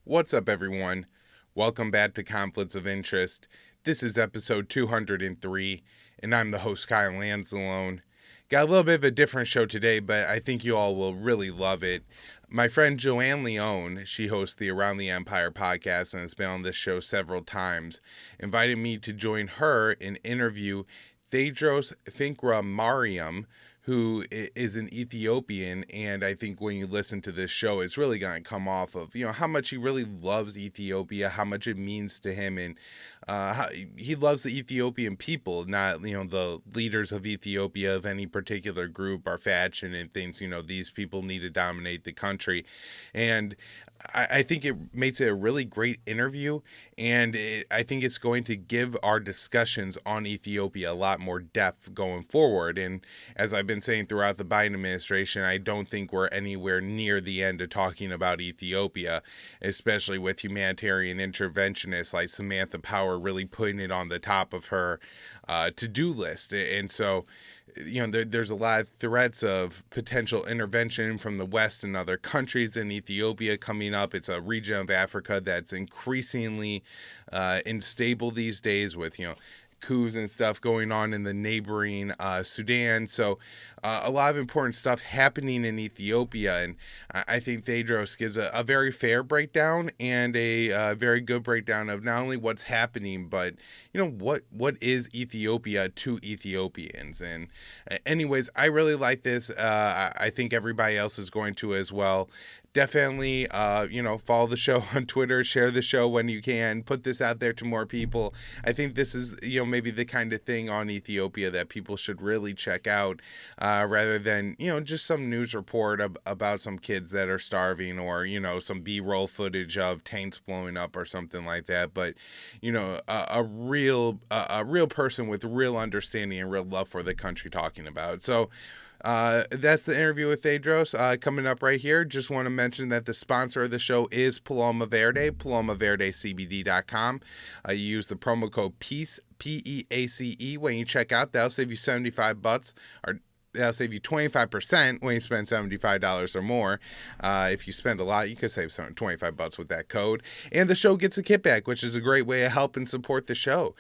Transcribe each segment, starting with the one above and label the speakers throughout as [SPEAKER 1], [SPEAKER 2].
[SPEAKER 1] What's up, everyone? Welcome back to Conflicts of Interest. This is episode 203, and I'm the host, Kyle Anzalone. Got a little bit of a different show today, but I think you all will really love it. My friend Joanne Leon, she hosts the Around the Empire podcast and has been on this show several times, invited me to join her and interview Teodrose Fikremrium, who is an Ethiopian, and I think when you listen to this show, it's really going to come off of, how much he really loves Ethiopia, how much it means to him, and how he loves the Ethiopian people, not, the leaders of Ethiopia of any particular group or faction and thinks, these people need to dominate the country. And I think it makes it a really great interview, and I think it's going to give our discussions on Ethiopia a lot more depth going forward. And as I've been saying throughout the Biden administration, I don't think we're anywhere near the end of talking about Ethiopia, especially with humanitarian interventionists like Samantha Power really putting it on the top of her to-do list. And so there's a lot of threats of potential intervention from the West and other countries in Ethiopia coming up. It's a region of Africa that's increasingly unstable these days with, coups and stuff going on in the neighboring Sudan. So a lot of important stuff happening in Ethiopia. And I think Teodrose gives a very fair breakdown and a very good breakdown of not only what's happening, but, what is Ethiopia to Ethiopians. And anyways, I really like this. I think everybody else is going to as well. Definitely, follow the show on Twitter, share the show when you can, put this out there to more people. I think this is, maybe the kind of thing on Ethiopia that people should really check out, rather than, just some news report about some kids that are starving or, some B-roll footage of tanks blowing up or something like that. But, a real person with real understanding and real love for the country talking about. So, that's the interview with Teodrose. Coming up right here, just want to mention that the sponsor of the show is Paloma Verde, palomaverdecbd.com. You use the promo code PEACE, PEACE, when you check out. That'll save you $75, or that'll save you 25% when you spend $75 or more. If you spend a lot, you could save $25 with that code. And the show gets a kickback, which is a great way to help and support the show.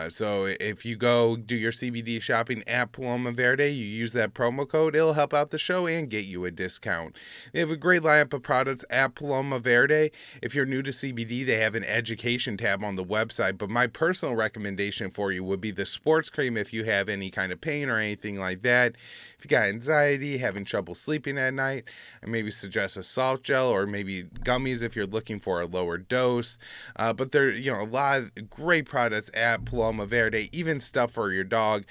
[SPEAKER 1] So if you go do your CBD shopping at Paloma Verde, you use that promo code, it'll help out the show and get you a discount. They have a great lineup of products at Paloma Verde. If you're new to CBD, they have an education tab on the website, but my personal recommendation for you would be the sports cream if you have any kind of pain or anything like that. If you got anxiety, having trouble sleeping at night, I maybe suggest a salt gel or maybe gummies if you're looking for a lower dose. But there, a lot of great products at Paloma Verde, even stuff for your dog,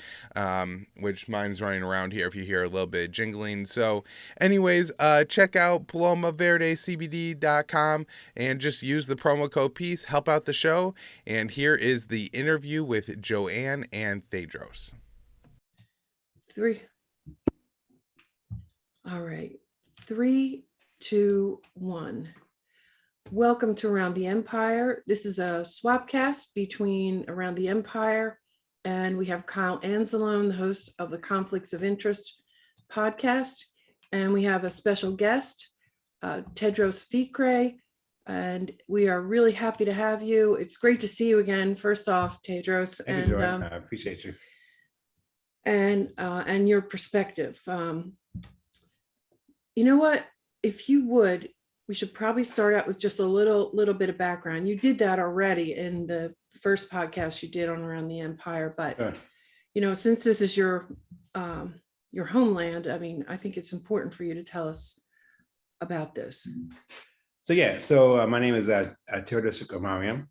[SPEAKER 1] which mine's running around here if you hear a little bit of jingling. So anyways, check out palomaverdecbd.com and just use the promo code PEACE, help out the show. And here is the interview with Joanne and Teodrose.
[SPEAKER 2] 3. All right. 3, 2, 1. Welcome to Around the Empire. This is a swapcast between Around the Empire, and we have Kyle Anzalone, the host of the Conflicts of Interest podcast, and we have a special guest, Teodrose Fikremrium, and we are really happy to have you. It's great to see you again. First off, Teodrose,
[SPEAKER 3] Thank you, Joanne. I appreciate you.
[SPEAKER 2] And your perspective. You know what? If you would, we should probably start out with just a little bit of background. You did that already in the first podcast you did on Around the Empire, but
[SPEAKER 3] Sure.
[SPEAKER 2] Since this is your homeland, I mean, I think it's important for you to tell us about this.
[SPEAKER 3] So my name is Teodrose Fikremrium.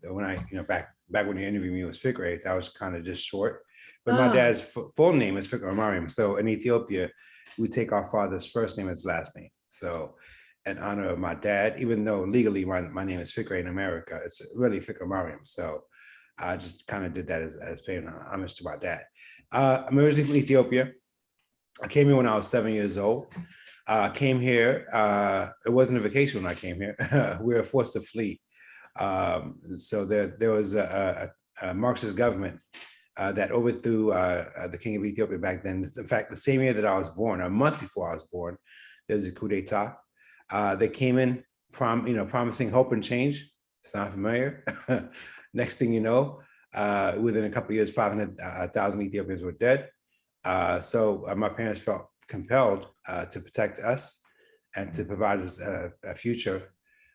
[SPEAKER 3] When I back when you interviewed me, it was Fikre. That was kind of just short. But my dad's full name is Fikremrium. So in Ethiopia, we take our father's first name as last name. So in honor of my dad, even though legally my name is Fikre in America, it's really Fikremrium. So I just kind of did that as paying homage to my dad. I'm originally from Ethiopia. I came here when I was 7 years old. I came here, it wasn't a vacation when I came here. We were forced to flee. So there was a Marxist government that overthrew the king of Ethiopia back then. In fact, the same year that I was born, a month before I was born, there was a coup d'etat. They came in, promising hope and change. Sound familiar? Next thing you know, within a couple of years, 500,000 Ethiopians were dead. So my parents felt compelled to protect us and to provide us a future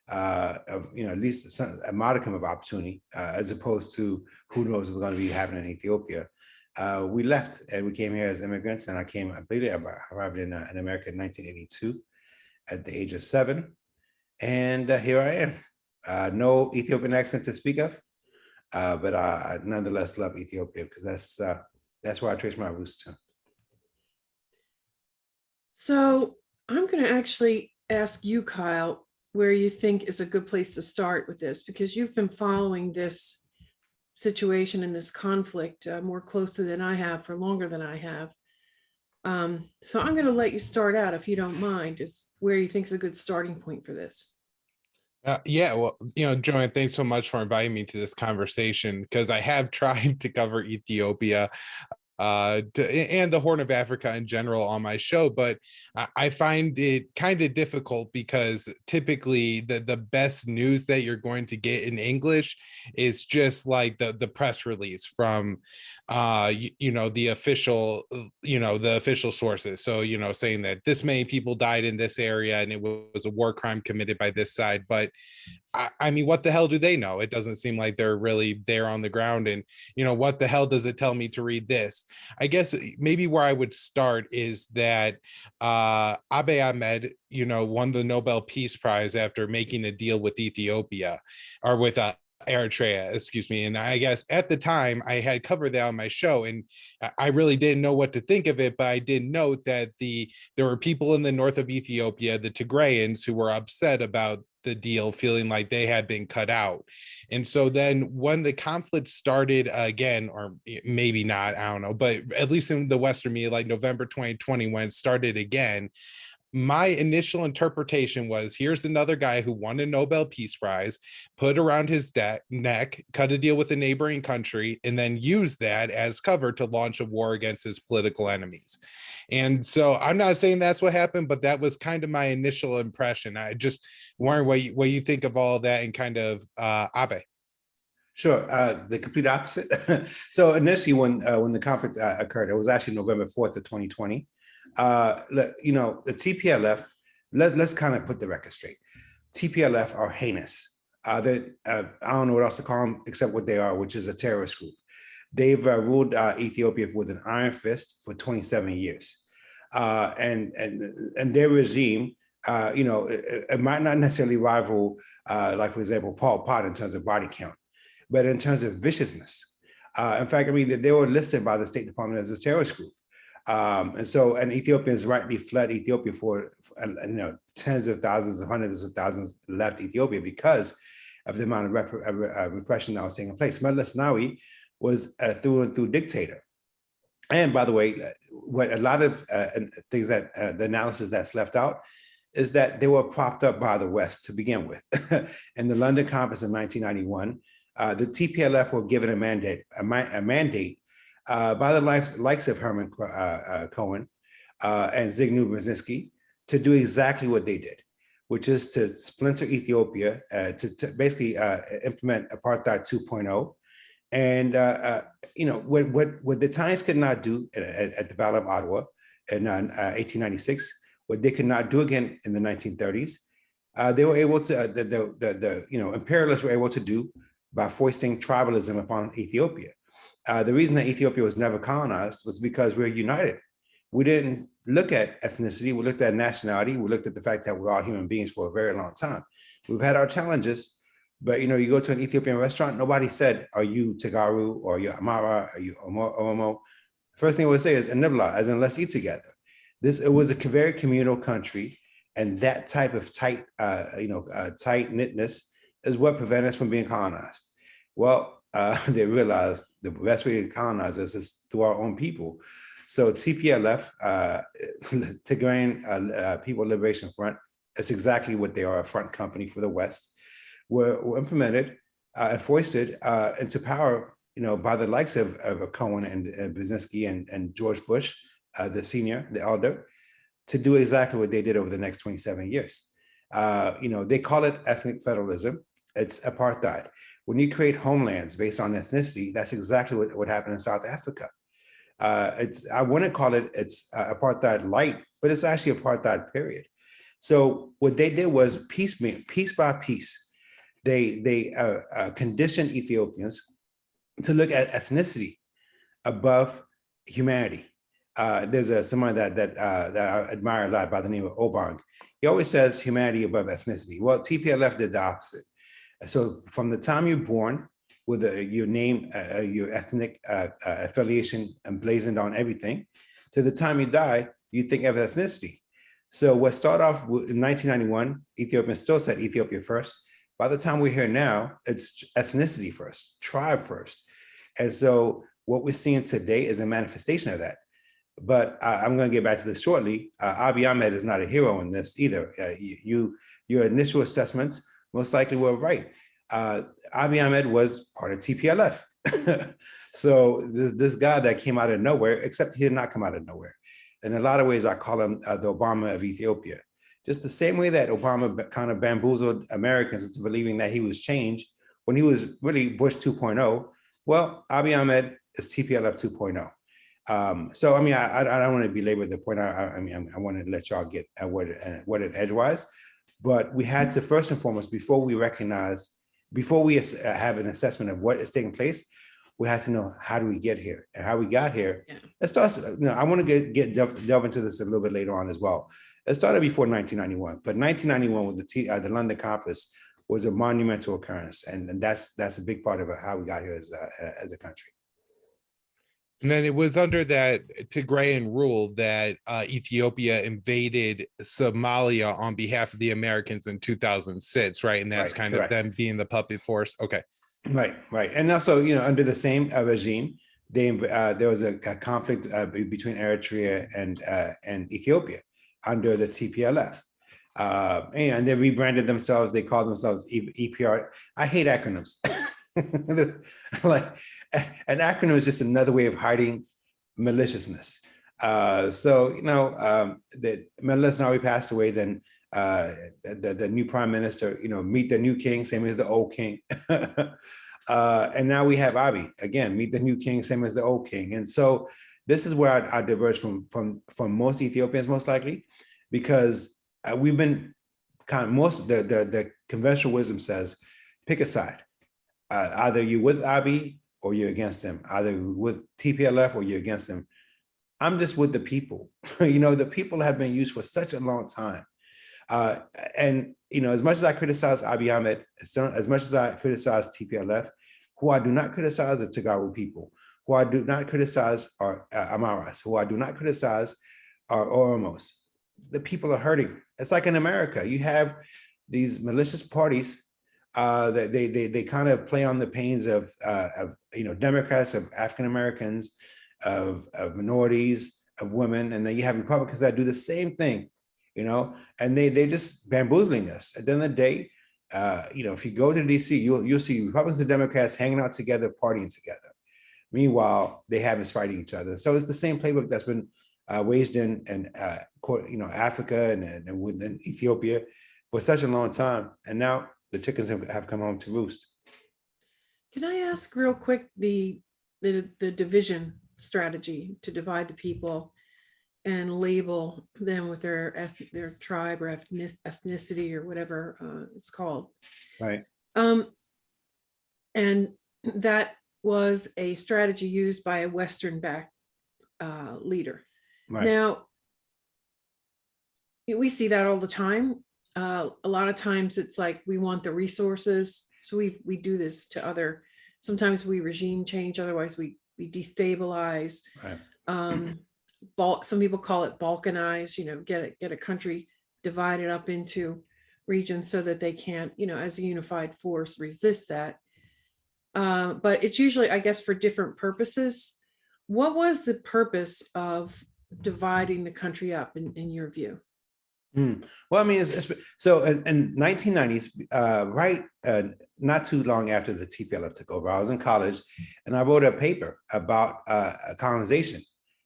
[SPEAKER 3] of, at least a modicum of opportunity, as opposed to who knows what's going to be happening in Ethiopia. We left and we came here as immigrants, and I arrived in America in 1982 at the age of 7. And here I am. No Ethiopian accent to speak of, but I nonetheless love Ethiopia because that's where I trace my roots to.
[SPEAKER 2] So I'm going to actually ask you, Kyle, where you think is a good place to start with this, because you've been following this situation and this conflict more closely than I have for longer than I have. So I'm going to let you start out, if you don't mind, is where you think is a good starting point for this.
[SPEAKER 1] Yeah, well, Joanne, thanks so much for inviting me to this conversation, because I have tried to cover Ethiopia and the Horn of Africa in general on my show, but I find it kind of difficult because typically the best news that you're going to get in English is just like the press release from the official sources. So saying that this many people died in this area and it was a war crime committed by this side, but I mean, what the hell do they know? It doesn't seem like they're really there on the ground. And, what the hell does it tell me to read this? I guess maybe where I would start is that Abiy Ahmed, won the Nobel Peace Prize after making a deal with Ethiopia, or with Eritrea, excuse me. And I guess at the time I had covered that on my show, and I really didn't know what to think of it, but I did note that there were people in the north of Ethiopia, the Tigrayans, who were upset about the deal, feeling like they had been cut out. And so then when the conflict started again, or maybe not, I don't know, but at least in the Western media, like November 2020, when it started again, my initial interpretation was, here's another guy who won a Nobel Peace Prize, put around his neck, cut a deal with a neighboring country, and then used that as cover to launch a war against his political enemies. And so I'm not saying that's what happened, but that was kind of my initial impression. I just wonder what you think of all that and kind of Abe.
[SPEAKER 3] Sure, the complete opposite. So initially, when the conflict occurred, it was actually November 4th of 2020. The TPLF. Let's kind of put the record straight. TPLF are heinous. I don't know what else to call them except what they are, which is a terrorist group. They've ruled Ethiopia with an iron fist for 27 years, and their regime. It might not necessarily rival, like for example, Pol Pot in terms of body count, but in terms of viciousness. In fact, I mean, they were listed by the State Department as a terrorist group. And Ethiopians rightly fled Ethiopia for tens of thousands of hundreds of thousands left Ethiopia because of the amount of repression that was taking place. Meles Zenawi was a through and through dictator. And by the way, what a lot of things that the analysis that's left out is that they were propped up by the West to begin with. In the London Conference in 1991, the TPLF were given a mandate by the likes of Herman Cohen and Zbigniew Brzezinski to do exactly what they did, which is to splinter Ethiopia, to basically implement apartheid 2.0. And what the Italians could not do at the Battle of Ottawa in 1896, what they could not do again in the 1930s, they were able to. The imperialists were able to do by foisting tribalism upon Ethiopia. The reason that Ethiopia was never colonized was because we're united. We didn't look at ethnicity, we looked at nationality, we looked at the fact that we're all human beings for a very long time. We've had our challenges, but you go to an Ethiopian restaurant, nobody said, are you Tagaru, or are you Amara, are you Oromo? First thing I would say is Enibla, as in let's eat together. It was a very communal country, and that type of tight knitness is what prevented us from being colonized. Well, they realized the best way to colonize us is through our own people. So TPLF, Tigrayan People Liberation Front, that's exactly what they are, a front company for the West, were implemented and foisted into power, by the likes of Cohen and Brzezinski and George Bush, the elder, to do exactly what they did over the next 27 years. They call it ethnic federalism. It's apartheid. When you create homelands based on ethnicity, that's exactly what happened in South Africa. I wouldn't call it's apartheid light, but it's actually apartheid period. So what they did was piece by piece, they conditioned Ethiopians to look at ethnicity above humanity. There's someone that I admire a lot by the name of Obang. He always says humanity above ethnicity. Well, TPLF did the opposite. So from the time you're born, with your name, your ethnic affiliation emblazoned on everything, to the time you die, you think of ethnicity. So what started off in 1991, Ethiopians still said Ethiopia first. By the time we're here now, it's ethnicity first, tribe first. And so what we're seeing today is a manifestation of that. But I'm going to get back to this shortly. Abiy Ahmed is not a hero in this either. Your initial assessments most likely were right. Abiy Ahmed was part of TPLF. So this guy that came out of nowhere, except he did not come out of nowhere. In a lot of ways, I call him the Obama of Ethiopia. Just the same way that Obama kind of bamboozled Americans into believing that he was changed when he was really Bush 2.0. Well, Abiy Ahmed is TPLF 2.0. So, I mean, I don't want to belabor the point. I want to let y'all get what it edgewise. But we had to, first and foremost, before we have an assessment of what is taking place, we have to know how do we get here and how we got here. Yeah. It starts, I want to delve into this a little bit later on as well. It started before 1991, but 1991 with the London Conference was a monumental occurrence, and that's a big part of how we got here as a country.
[SPEAKER 1] And then it was under that Tigrayan rule that Ethiopia invaded Somalia on behalf of the Americans in 2006, right? And that's right, kind correct. Of them being the puppet force. Okay.
[SPEAKER 3] Right. And also, under the same regime, there was a conflict between Eritrea and Ethiopia under the TPLF. And they rebranded themselves. They called themselves EPR. I hate acronyms. Like an acronym is just another way of hiding maliciousness. The Meles Zenawi passed away. Then the new prime minister, meet the new king, same as the old king. And now we have Abiy again, meet the new king, same as the old king. And so this is where I diverge from most Ethiopians, most likely, because we've been the conventional wisdom says, pick a side. Either you're with Abiy or you're against him, either with TPLF or you're against him. I'm just with the people. The people have been used for such a long time. And as much as I criticize Abiy Ahmed, as much as I criticize TPLF, who I do not criticize are Tagaru people, who I do not criticize are Amaras, who I do not criticize are Oromos. The people are hurting. It's like in America, you have these malicious parties that they kind of play on the pains of Democrats, of African Americans, of minorities, of women, and then you have Republicans that do the same thing, and they just bamboozling us. At the end of the day, if you go to DC, you'll see Republicans and Democrats hanging out together, partying together. Meanwhile, they have us fighting each other. So it's the same playbook that's been waged in Africa and within Ethiopia for such a long time, and now the chickens have come home to roost.
[SPEAKER 2] Can I ask real quick the division strategy to divide the people and label them with their tribe or ethnicity or whatever it's called?
[SPEAKER 3] Right.
[SPEAKER 2] And that was a strategy used by a Western-backed leader. Right. Now, we see that all the time. A lot of times it's like we want the resources, so we do this to other. Sometimes we regime change, otherwise we destabilize. Right. Some people call it balkanize. Get a country divided up into regions so that they can't, as a unified force, resist that. But it's usually, I guess, for different purposes. What was the purpose of dividing the country up in your view?
[SPEAKER 3] Well, I mean, so in 1990s, not too long after the TPLF took over, I was in college and I wrote a paper about colonization.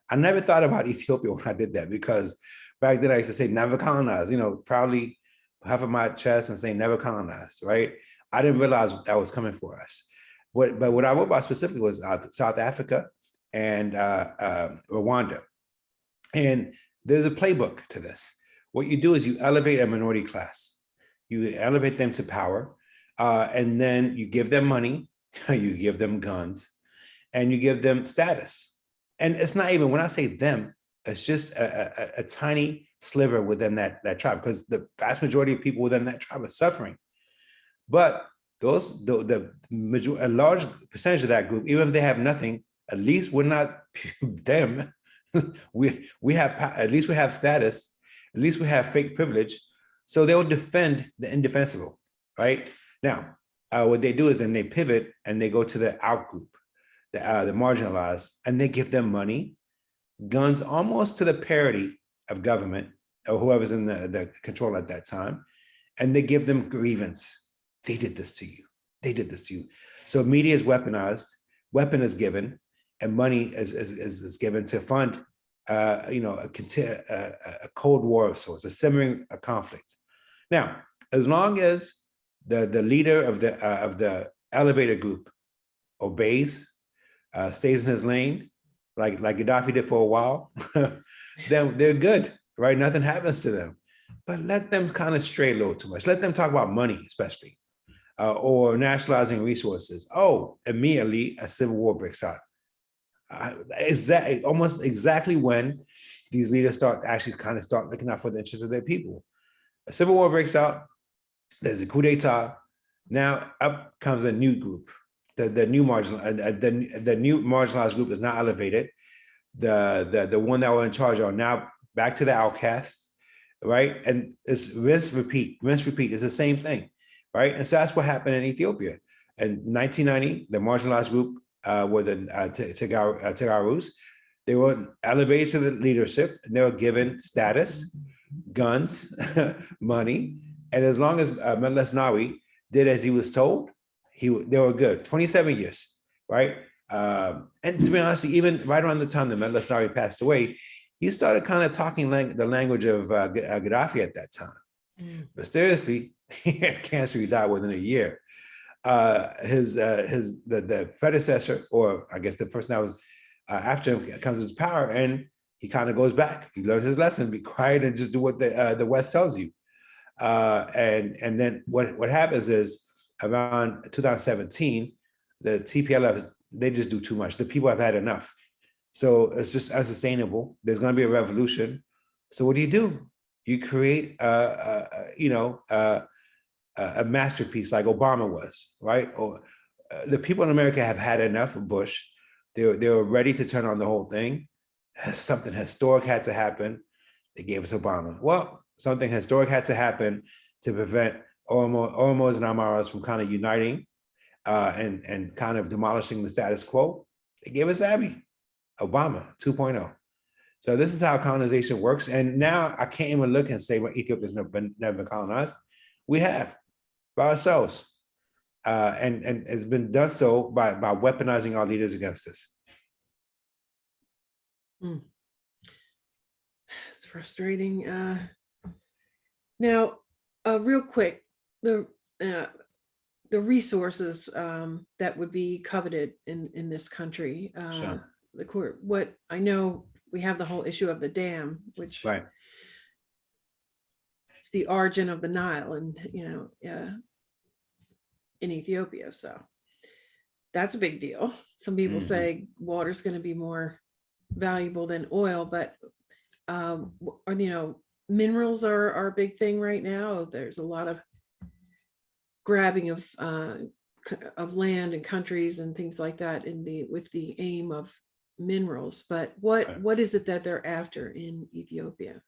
[SPEAKER 3] I never thought about Ethiopia when I did that, because back then I used to say never colonize, proudly puff on my chest and say never colonized, right? I didn't realize that was coming for us. But what I wrote about specifically was South Africa and Rwanda. And there's a playbook to this. What you do is you elevate a minority class. You elevate them to power, and then you give them money, you give them guns, and you give them status. And it's not even, when I say them, it's just a tiny sliver within that tribe, because the vast majority of people within that tribe are suffering. But a large percentage of that group, even if they have nothing, at least we're not them. we have, at least we have status, at least we have fake privilege. So they'll defend the indefensible, right? Now, what they do is then they pivot and they go to the out group, the marginalized, and they give them money, guns, almost to the parity of government or whoever's in the control at that time, and they give them grievance. They did this to you. They did this to you. So media is weaponized, weapon is given, and money is given to fund, a Cold War of sorts, a simmering conflict. Now, as long as the leader of the elevator group obeys, stays in his lane, like Gaddafi did for a while, then they're good, right? Nothing happens to them. But let them kind of stray a little too much. Let them talk about money, especially, or nationalizing resources. Oh, immediately a civil war breaks out. Almost exactly when these leaders start looking out for the interests of their people. A civil war breaks out. There's a coup d'etat. Now up comes a new group. The new marginalized group is now elevated. The one that were in charge are now back to the outcast, right? And it's rinse, repeat. It's the same thing, right? And so that's what happened in Ethiopia. In 1990, the marginalized group were the Teodrose. They were elevated to the leadership, and they were given status, guns, money. And as long as Meles Zenawi did as he was told, they were good. 27 years, right? And to be honest, even right around the time that Meles Zenawi passed away, he started kind of talking the language of Gaddafi at that time. Mysteriously, he had cancer. He died within a year. The predecessor, or I guess the person that was after him, comes into power, and he kind of goes back. He learns his lesson: be quiet and just do what the West tells you. And then what happens is, around 2017, the TPLF, they just do too much. The people have had enough. So it's just unsustainable. There's going to be a revolution. So what do? You create a masterpiece like Obama was, right? Or the people in America have had enough of Bush. They were ready to turn on the whole thing. Something historic had to happen. They gave us Obama. Well, something historic had to happen to prevent Oromos and Amaras from kind of uniting and kind of demolishing the status quo. They gave us Abiy, Obama 2.0. So this is how colonization works. And now I can't even look and say, well, Ethiopia's never been colonized. We have, by ourselves. And it's been done so by weaponizing our leaders against us.
[SPEAKER 2] It's frustrating. Now, real quick, the resources that would be coveted in this country.
[SPEAKER 3] Sure.
[SPEAKER 2] The court. What I know, we have the whole issue of the dam, which
[SPEAKER 3] Right.
[SPEAKER 2] it's the origin of the Nile, and in Ethiopia. So that's a big deal. Some people say water's going to be more valuable than oil, but minerals are a big thing right now. There's a lot of grabbing of land and countries and things like that with the aim of minerals. But what is it that they're after in Ethiopia?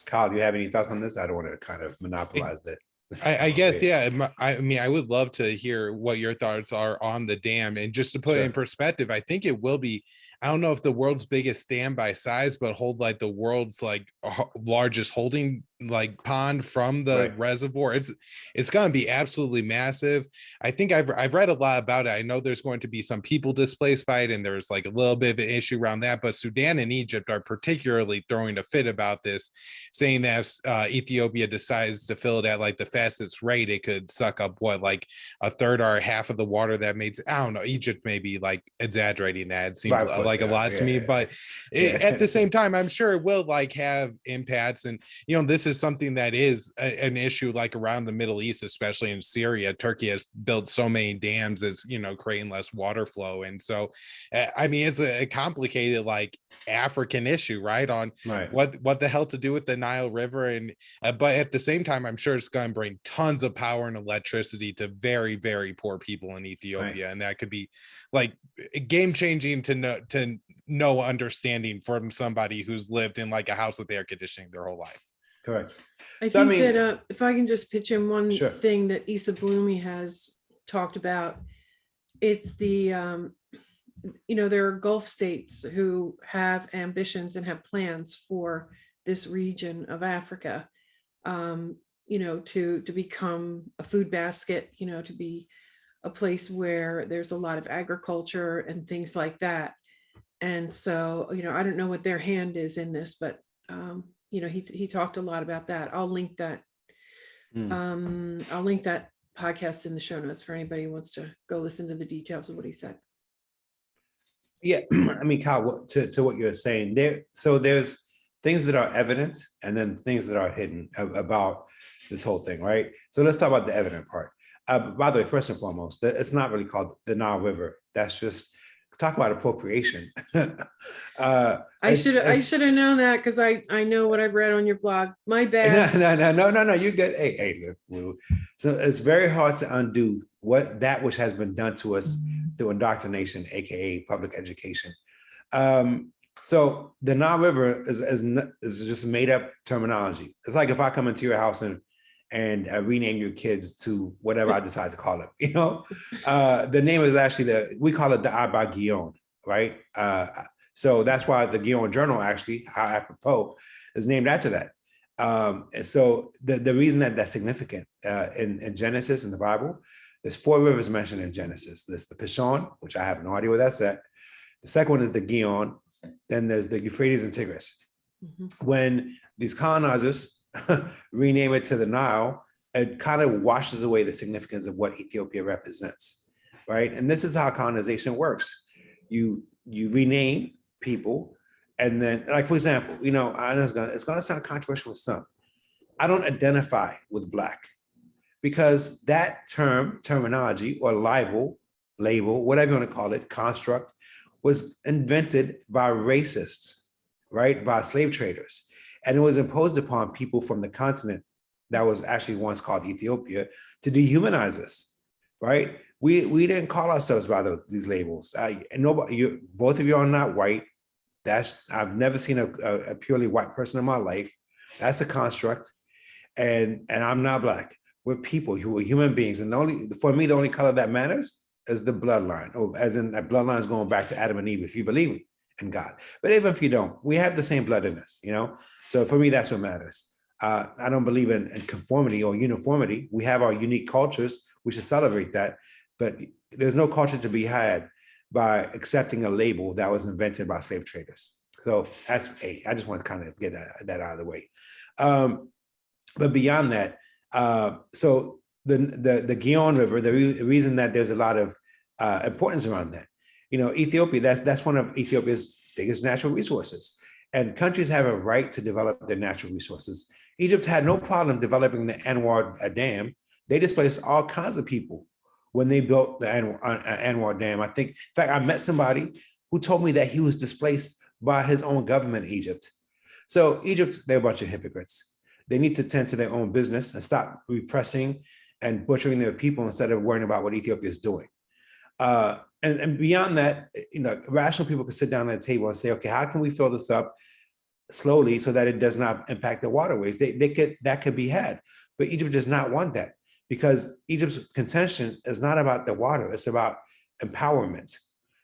[SPEAKER 3] Kyle, do you have any thoughts on this? I don't want to kind of monopolize that.
[SPEAKER 1] I guess, yeah. I mean, I would love to hear what your thoughts are on the dam. And just to put it in perspective, I think it will be, I don't know if the world's biggest dam by size, but hold like the world's like largest holding like pond from the reservoir. It's going to be absolutely massive. I think I've read a lot about it. I know there's going to be some people displaced by it, and there's like a little bit of an issue around that, but Sudan and Egypt are particularly throwing a fit about this, saying that if Ethiopia decides to fill it at like the fastest rate, it could suck up what, like a third or half of the water that makes, I don't know, Egypt may be like exaggerating that. It seems like a lot to me, but at the same time, I'm sure it will like have impacts. And this is something that is an issue like around the Middle East, especially in Syria. Turkey has built so many dams, as creating less water flow. And so I mean, it's a complicated like African issue, right? On what the hell to do with the Nile River. And but at the same time, I'm sure it's going to bring tons of power and electricity to very, very poor people in Ethiopia. And that could be like game changing to no understanding from somebody who's lived in like a house with air conditioning their whole life.
[SPEAKER 3] Correct.
[SPEAKER 2] I think that if I can just pitch in one thing that Issa Bloomy has talked about, it's the there are Gulf states who have ambitions and have plans for this region of Africa, to become a food basket, to be a place where there's a lot of agriculture and things like that. And so, I don't know what their hand is in this, but he talked a lot about that. I'll link that. I'll link that podcast in the show notes for anybody who wants to go listen to the details of what he said.
[SPEAKER 3] Yeah, I mean, Kyle, to what you're saying there. So there's things that are evident and then things that are hidden about this whole thing, right? So let's talk about the evident part. By the way, first and foremost, it's not really called the Nile River. That's just talk about appropriation.
[SPEAKER 2] I should have known that because I know what I've read on your blog. My bad.
[SPEAKER 3] No. You're good. Hey, so it's very hard to undo that which has been done to us through indoctrination, aka public education. So the Nile River is just made up terminology. It's like if I come into your house and rename your kids to whatever I decide to call it. The name is actually we call it the Abba Guion, right? So that's why the Guion Journal actually, apropos, is named after that. And so the reason that's significant in Genesis in the Bible, there's 4 rivers mentioned in Genesis. There's the Pishon, which I have no idea where that's at. The second one is the Guion. Then there's the Euphrates and Tigris. Mm-hmm. When these colonizers rename it to the Nile, it kind of washes away the significance of what Ethiopia represents, right? And this is how colonization works. You rename people, and then, like, for example, I know it's gonna sound controversial with some. I don't identify with Black because that terminology or label, whatever you want to call it, construct, was invented by racists, right? By slave traders. And it was imposed upon people from the continent that was actually once called Ethiopia to dehumanize us, right? We didn't call ourselves by these labels. Nobody, both of you are not white. I've never seen a purely white person in my life. That's a construct. And I'm not Black. We're people who are human beings. And for me, the only color that matters is the bloodline, or as in that bloodline is going back to Adam and Eve, if you believe in God. But even if you don't, we have the same blood in us, So for me, that's what matters. I don't believe in conformity or uniformity. We have our unique cultures. We should celebrate that. But there's no culture to be had by accepting a label that was invented by slave traders. So I just want to kind of get that out of the way. But beyond that, so the Guion River, the reason that there's a lot of importance around that, Ethiopia, that's one of Ethiopia's biggest natural resources. And countries have a right to develop their natural resources. Egypt had no problem developing the Anwar Dam. They displaced all kinds of people when they built the Anwar Dam. I think, in fact, I met somebody who told me that he was displaced by his own government in Egypt. So Egypt, they're a bunch of hypocrites. They need to tend to their own business and stop repressing and butchering their people instead of worrying about what Ethiopia is doing. And beyond that, rational people can sit down at a table and say, okay, how can we fill this up slowly so that it does not impact the waterways? That could be had, but Egypt does not want that because Egypt's contention is not about the water; it's about empowerment.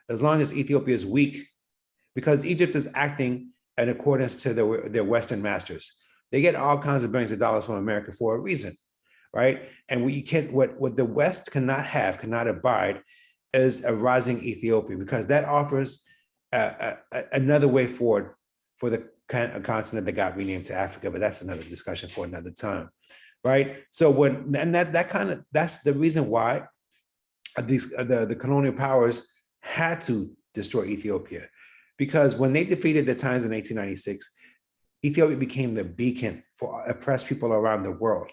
[SPEAKER 3] As long as Ethiopia is weak, because Egypt is acting in accordance to their Western masters. They get all kinds of billions of dollars from America for a reason, right? And what the West cannot abide is a rising Ethiopia, because that offers another way forward for the continent that got renamed to Africa, but that's another discussion for another time, right? So that's the reason why the colonial powers had to destroy Ethiopia, because when they defeated the Titans in 1896, Ethiopia became the beacon for oppressed people around the world.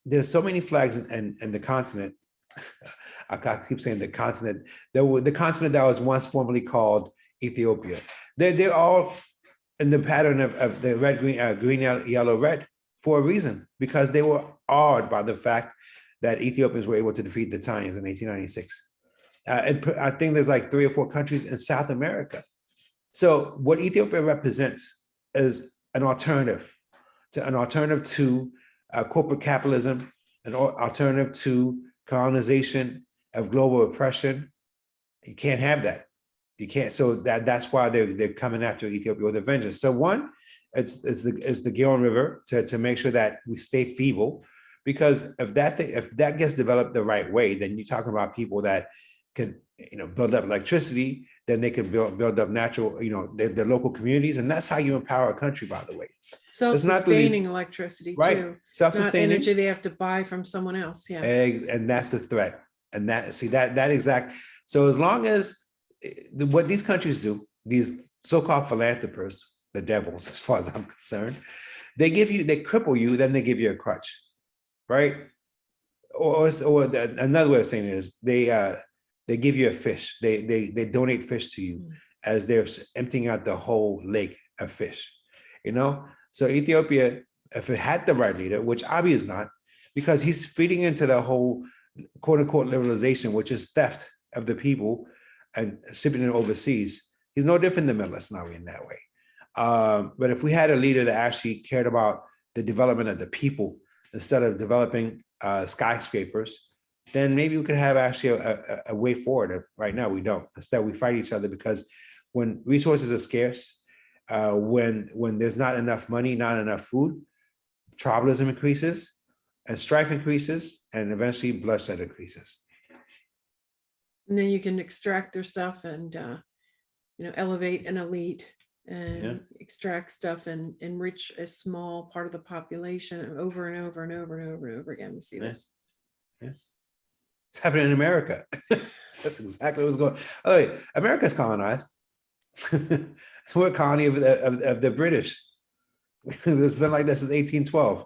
[SPEAKER 3] There's so many flags in the continent. I keep saying the continent. The continent that was once formerly called Ethiopia. They're all in the pattern of the red, green, yellow, red for a reason, because they were awed by the fact that Ethiopians were able to defeat the Titans in 1896. I think there's like 3 or 4 countries in South America. So what Ethiopia represents is an alternative to corporate capitalism, an alternative to colonization of global oppression. You can't have that. You can't. So that's why they're coming after Ethiopia with a vengeance. So one, it's the Gilon River to make sure that we stay feeble, because if that gets developed the right way, then you're talking about people that can build up electricity, then they can build up natural, their local communities, and that's how you empower a country, by the way.
[SPEAKER 2] Self-sustaining electricity,
[SPEAKER 3] right,
[SPEAKER 2] too.
[SPEAKER 3] self-sustaining,
[SPEAKER 2] not energy they have to buy from someone else. Yeah,
[SPEAKER 3] and that's the threat. And that exact. So as long as what these countries do, these so-called philanthropists, the devils, as far as I'm concerned, they cripple you, then they give you a crutch, right? Or another way of saying it is they give you a fish. They donate fish to you as they're emptying out the whole lake of fish. So Ethiopia, if it had the right leader, which Abiy is not, because he's feeding into the whole quote unquote liberalization, which is theft of the people and shipping it overseas. He's no different than Meles Zenawi in that way. But if we had a leader that actually cared about the development of the people instead of developing skyscrapers, then maybe we could have actually a way forward. Right now, we don't. Instead, we fight each other, because when resources are scarce, when there's not enough money, not enough food, tribalism increases, and strife increases, and eventually bloodshed increases.
[SPEAKER 2] and then you can extract their stuff and elevate an elite and extract stuff and enrich a small part of the population over and over and over and over and over again. We see this.
[SPEAKER 3] Yeah. It's happening in America. That's exactly what's going on. Oh, wait, America's colonized. We're a colony of the British. It's been like this since 1812.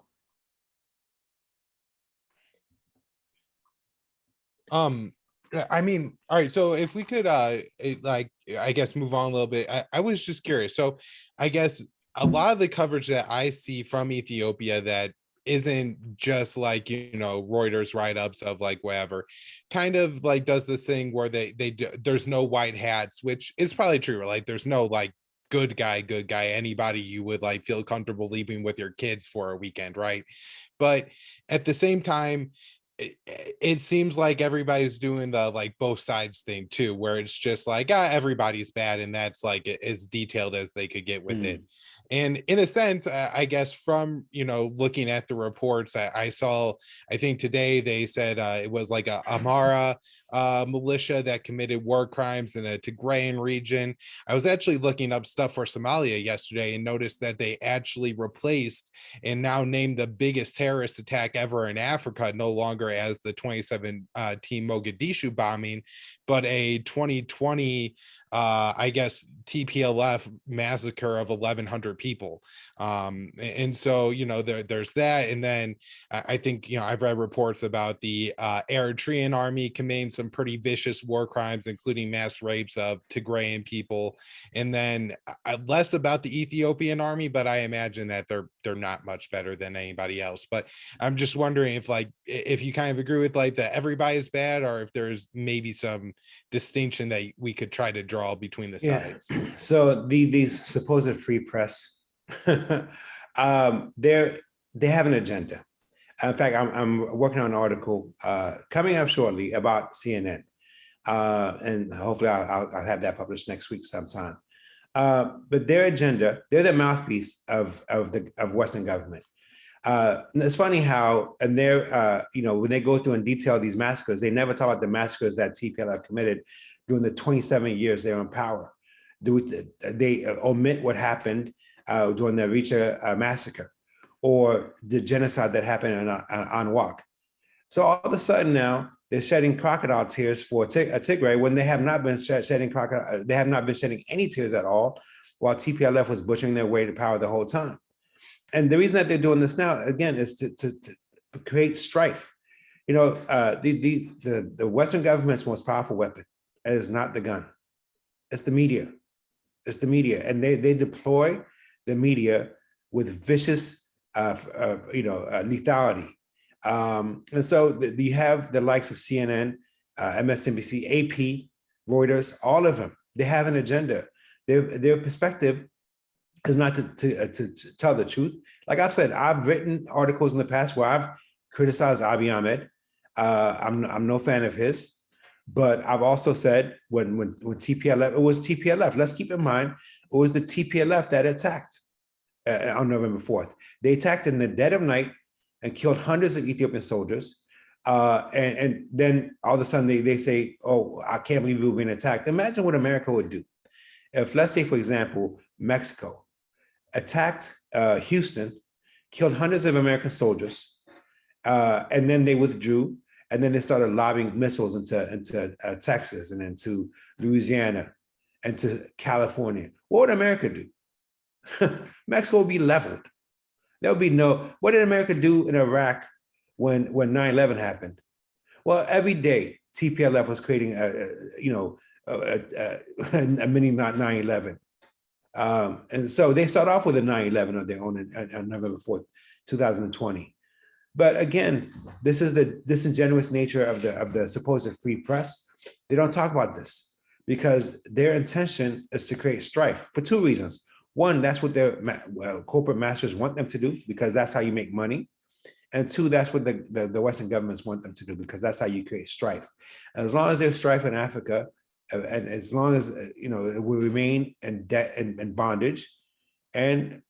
[SPEAKER 1] I mean, all right, so if we could I guess move on a little bit. I was just curious. So I guess a lot of the coverage that I see from Ethiopia that isn't just like Reuters write-ups of like whatever, kind of like does this thing where there's no white hats, which is probably true. Like there's no like good guy, anybody you would like feel comfortable leaving with your kids for a weekend, right? But at the same time, it seems like everybody's doing the like both sides thing too, where it's just like everybody's bad, and that's like as detailed as they could get with it. And in a sense, I guess from looking at the reports, I saw, I think today they said it was like a Amara militia that committed war crimes in the Tigrayan region. I was actually looking up stuff for Somalia yesterday and noticed that they actually replaced and now named the biggest terrorist attack ever in Africa no longer as the 27 team Mogadishu bombing, but a 2020 I guess TPLF massacre of 1,100 people. And so, there's that. And then I think, I've read reports about the Eritrean army committing some pretty vicious war crimes, including mass rapes of Tigrayan people. And then less about the Ethiopian army, but I imagine that they're not much better than anybody else. But I'm just wondering if you kind of agree with like that everybody is bad, or if there's maybe some distinction that we could try to draw between the sides.
[SPEAKER 3] So these supposed free press, they have an agenda. In fact, I'm working on an article coming up shortly about CNN, and hopefully I'll have that published next week sometime. But their agenda, they're the mouthpiece of Western government. It's funny how, and they're, when they go through and detail these massacres, they never talk about the massacres that TPLF committed during the 27 years they were in power. They omit what happened during the Richa massacre or the genocide that happened in Anwak. So all of a sudden now they're shedding crocodile tears for Tigray when they have not been they have not been shedding any tears at all, while TPLF was butchering their way to power the whole time. And the reason that they're doing this now, again, is to create strife. The Western government's most powerful weapon is not the gun, it's the media. It's the media, and they deploy the media with vicious, lethality. And so you have the likes of CNN, MSNBC, AP, Reuters, all of them. They have an agenda. Their perspective is not to tell the truth. Like I've said, I've written articles in the past where I've criticized Abiy Ahmed. I'm no fan of his, but I've also said when TPLF, it was TPLF. Let's keep in mind, it was the TPLF that attacked on November 4th. They attacked in the dead of night and killed hundreds of Ethiopian soldiers. And then all of a sudden they say, oh, I can't believe we were being attacked. Imagine what America would do. If, let's say, for example, Mexico attacked Houston, killed hundreds of American soldiers, and then they withdrew, and then they started lobbing missiles into Texas and into Louisiana and to California. What would America do? Mexico would be leveled. There would be what did America do in Iraq when 9/11 happened? Well, every day TPLF was creating a mini 9/11. And so they start off with a 9/11 of their own on November 4th, 2020. But again, this is the disingenuous nature of the supposed free press. They don't talk about this because their intention is to create strife for two reasons. One, that's what their corporate masters want them to do because that's how you make money. And two, that's what the Western governments want them to do because that's how you create strife. And as long as there's strife in Africa, and as long as we remain in debt and bondage, and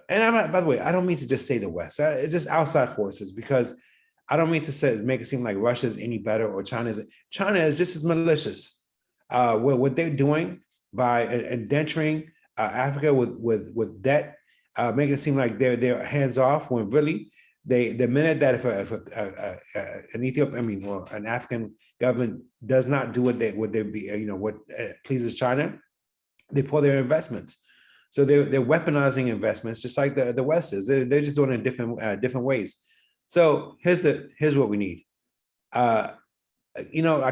[SPEAKER 3] I'm not, by the way, I don't mean to just say the West. It's just outside forces because I don't mean to make it seem like Russia's any better or China is just as malicious. What they're doing by indenturing Africa with debt, making it seem like they're hands off when really the minute that if an Ethiopian, or an African government does not do what pleases China, they pull their investments. So they're weaponizing investments just like the West is. They're just doing it in different ways. So here's what we need. I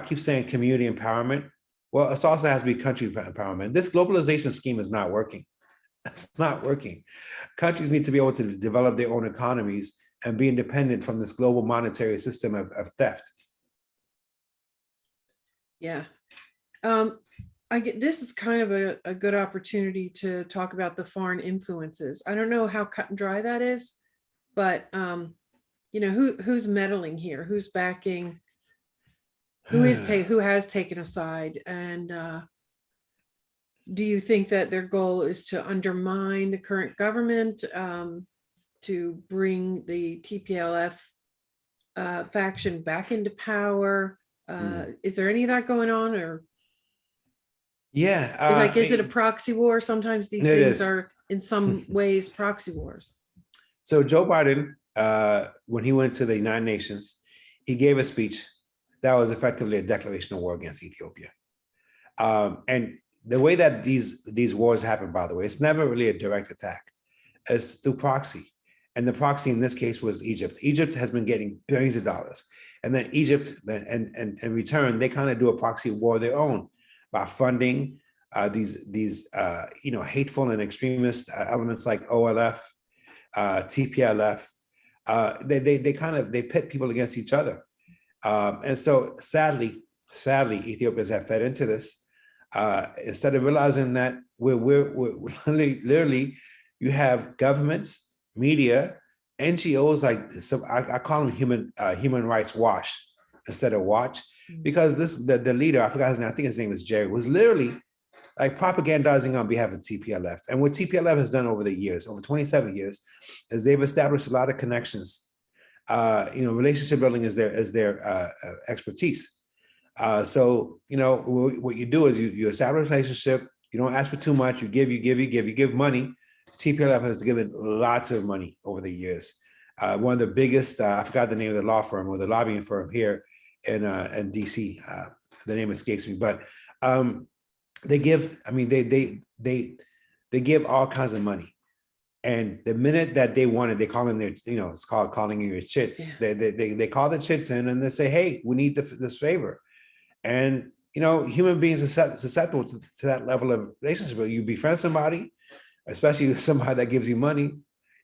[SPEAKER 3] keep saying community empowerment. Well, it also has to be country empowerment. This globalization scheme is not working. It's not working. Countries need to be able to develop their own economies and be independent from this global monetary system of theft.
[SPEAKER 2] Yeah. This is kind of a good opportunity to talk about the foreign influences. I don't know how cut and dry that is, but who's meddling here, who's backing, who has taken a side, and do you think that their goal is to undermine the current government, to bring the TPLF faction back into power? Is there any of that going on, or?
[SPEAKER 3] Yeah.
[SPEAKER 2] Is it a proxy war? Sometimes these things are in some ways proxy wars.
[SPEAKER 3] So Joe Biden, when he went to the United Nations, he gave a speech that was effectively a declaration of war against Ethiopia. And the way that these wars happen, by the way, it's never really a direct attack. It's through proxy. And the proxy in this case was Egypt. Egypt has been getting billions of dollars. And then Egypt, and in return, they kind of do a proxy war of their own by funding these hateful and extremist elements like OLF, TPLF. They pit people against each other. And so sadly, Ethiopians have fed into this. Instead of realizing that we're literally, you have governments, media, NGOs, I call them human rights wash instead of watch, because the leader, I forgot his name, I think his name is Jerry, was literally like propagandizing on behalf of TPLF. And what TPLF has done over the years, over 27 years, is they've established a lot of connections. Relationship building is their expertise. So, what you do is you establish a relationship. You don't ask for too much. You give money. TPLF has given lots of money over the years. One of the biggest, I forgot the name of the law firm or the lobbying firm here in DC. The name escapes me, but they give. I mean, they give all kinds of money. And the minute that they want it, they call in their, it's called calling in your chits. Yeah. They call the chits in and they say, hey, we need this favor. And, human beings are susceptible to that level of relationship. You befriend somebody, especially somebody that gives you money,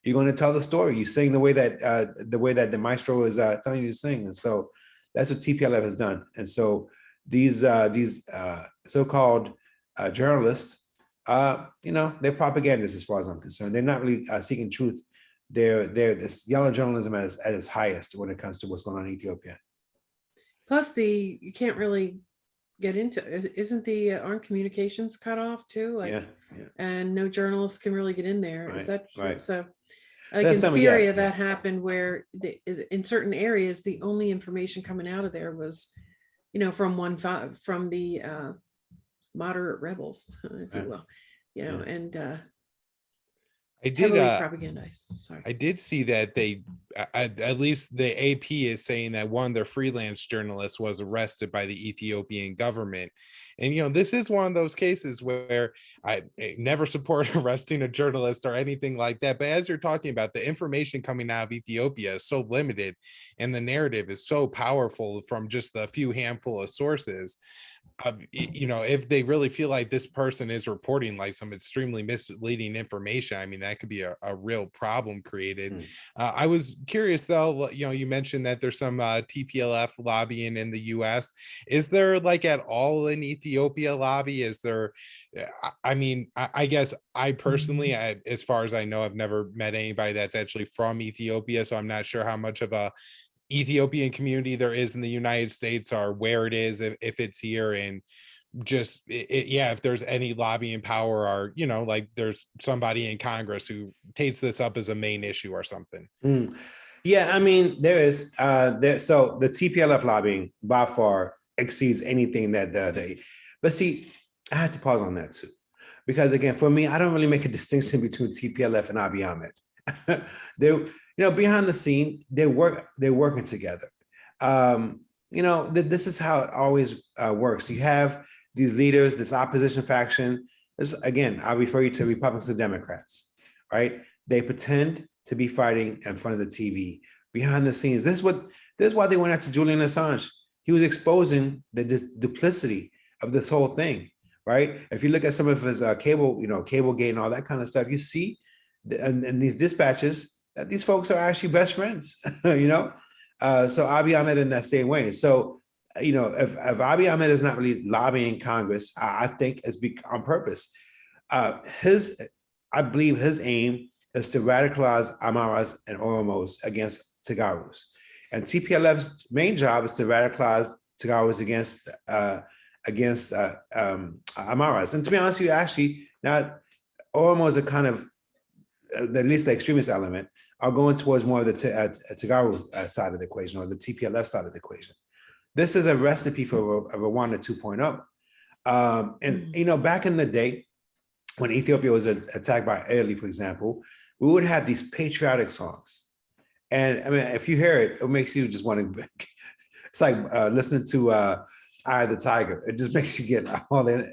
[SPEAKER 3] you're going to tell the story. You sing the way that the maestro is telling you to sing. And so that's what TPLF has done. And so these so-called journalists, they're propagandists as far as I'm concerned. They're not really seeking truth. They're this yellow journalism at its highest when it comes to what's going on in Ethiopia.
[SPEAKER 2] Plus, you can't really get into. Aren't communications cut off too? Yeah. And no journalists can really get in there. Right, is that true? Right. So, like in Syria, that happened where in certain areas, the only information coming out of there was, from the moderate rebels, if you will, and
[SPEAKER 1] I did
[SPEAKER 2] heavily propagandized. Sorry.
[SPEAKER 1] I did see that at least the AP is saying that one of their freelance journalists was arrested by the Ethiopian government. And, this is one of those cases where I never support arresting a journalist or anything like that. But as you're talking about, the information coming out of Ethiopia is so limited and the narrative is so powerful from just a few handful of sources. If they really feel like this person is reporting like some extremely misleading information, I mean, that could be a real problem created. I was curious though, you mentioned that there's some TPLF lobbying in the US. Is there like at all an Ethiopia lobby? Is there, I guess I personally, as far as I know, I've never met anybody that's actually from Ethiopia. So I'm not sure how much of a Ethiopian community there is in the United States or where it is, if it's here, and just if there's any lobbying power or like there's somebody in Congress who takes this up as a main issue or something.
[SPEAKER 3] Yeah, I mean, there is so the TPLF lobbying by far exceeds anything that but see, I had to pause on that too, because again, for me, I don't really make a distinction between TPLF and Abiy Ahmed. Behind the scene, they're working together. This is how it always works. You have these leaders, this opposition faction. Again, I'll refer you to Republicans and Democrats, right? They pretend to be fighting in front of the TV. Behind the scenes, this is why they went after Julian Assange. He was exposing the duplicity of this whole thing, right? If you look at some of his Cablegate and all that kind of stuff, you see, and these dispatches, that these folks are actually best friends, So Abiy Ahmed in that same way. So, if Abiy Ahmed is not really lobbying Congress, I think it's on purpose. I believe his aim is to radicalize Amaras and Oromos against Tigaros. And TPLF's main job is to radicalize Tigaros against Amaras. And to be honest with you, actually, now Oromos are kind of, at least the extremist element, are going towards more of the Tigaru side of the equation, or the TPLF side of the equation. This is a recipe for a Rwanda 2.0. And back in the day, when Ethiopia was attacked by Italy, for example, we would have these patriotic songs. And I mean, if you hear it, it makes you just want to, it's like listening to Eye of the Tiger. It just makes you get all in,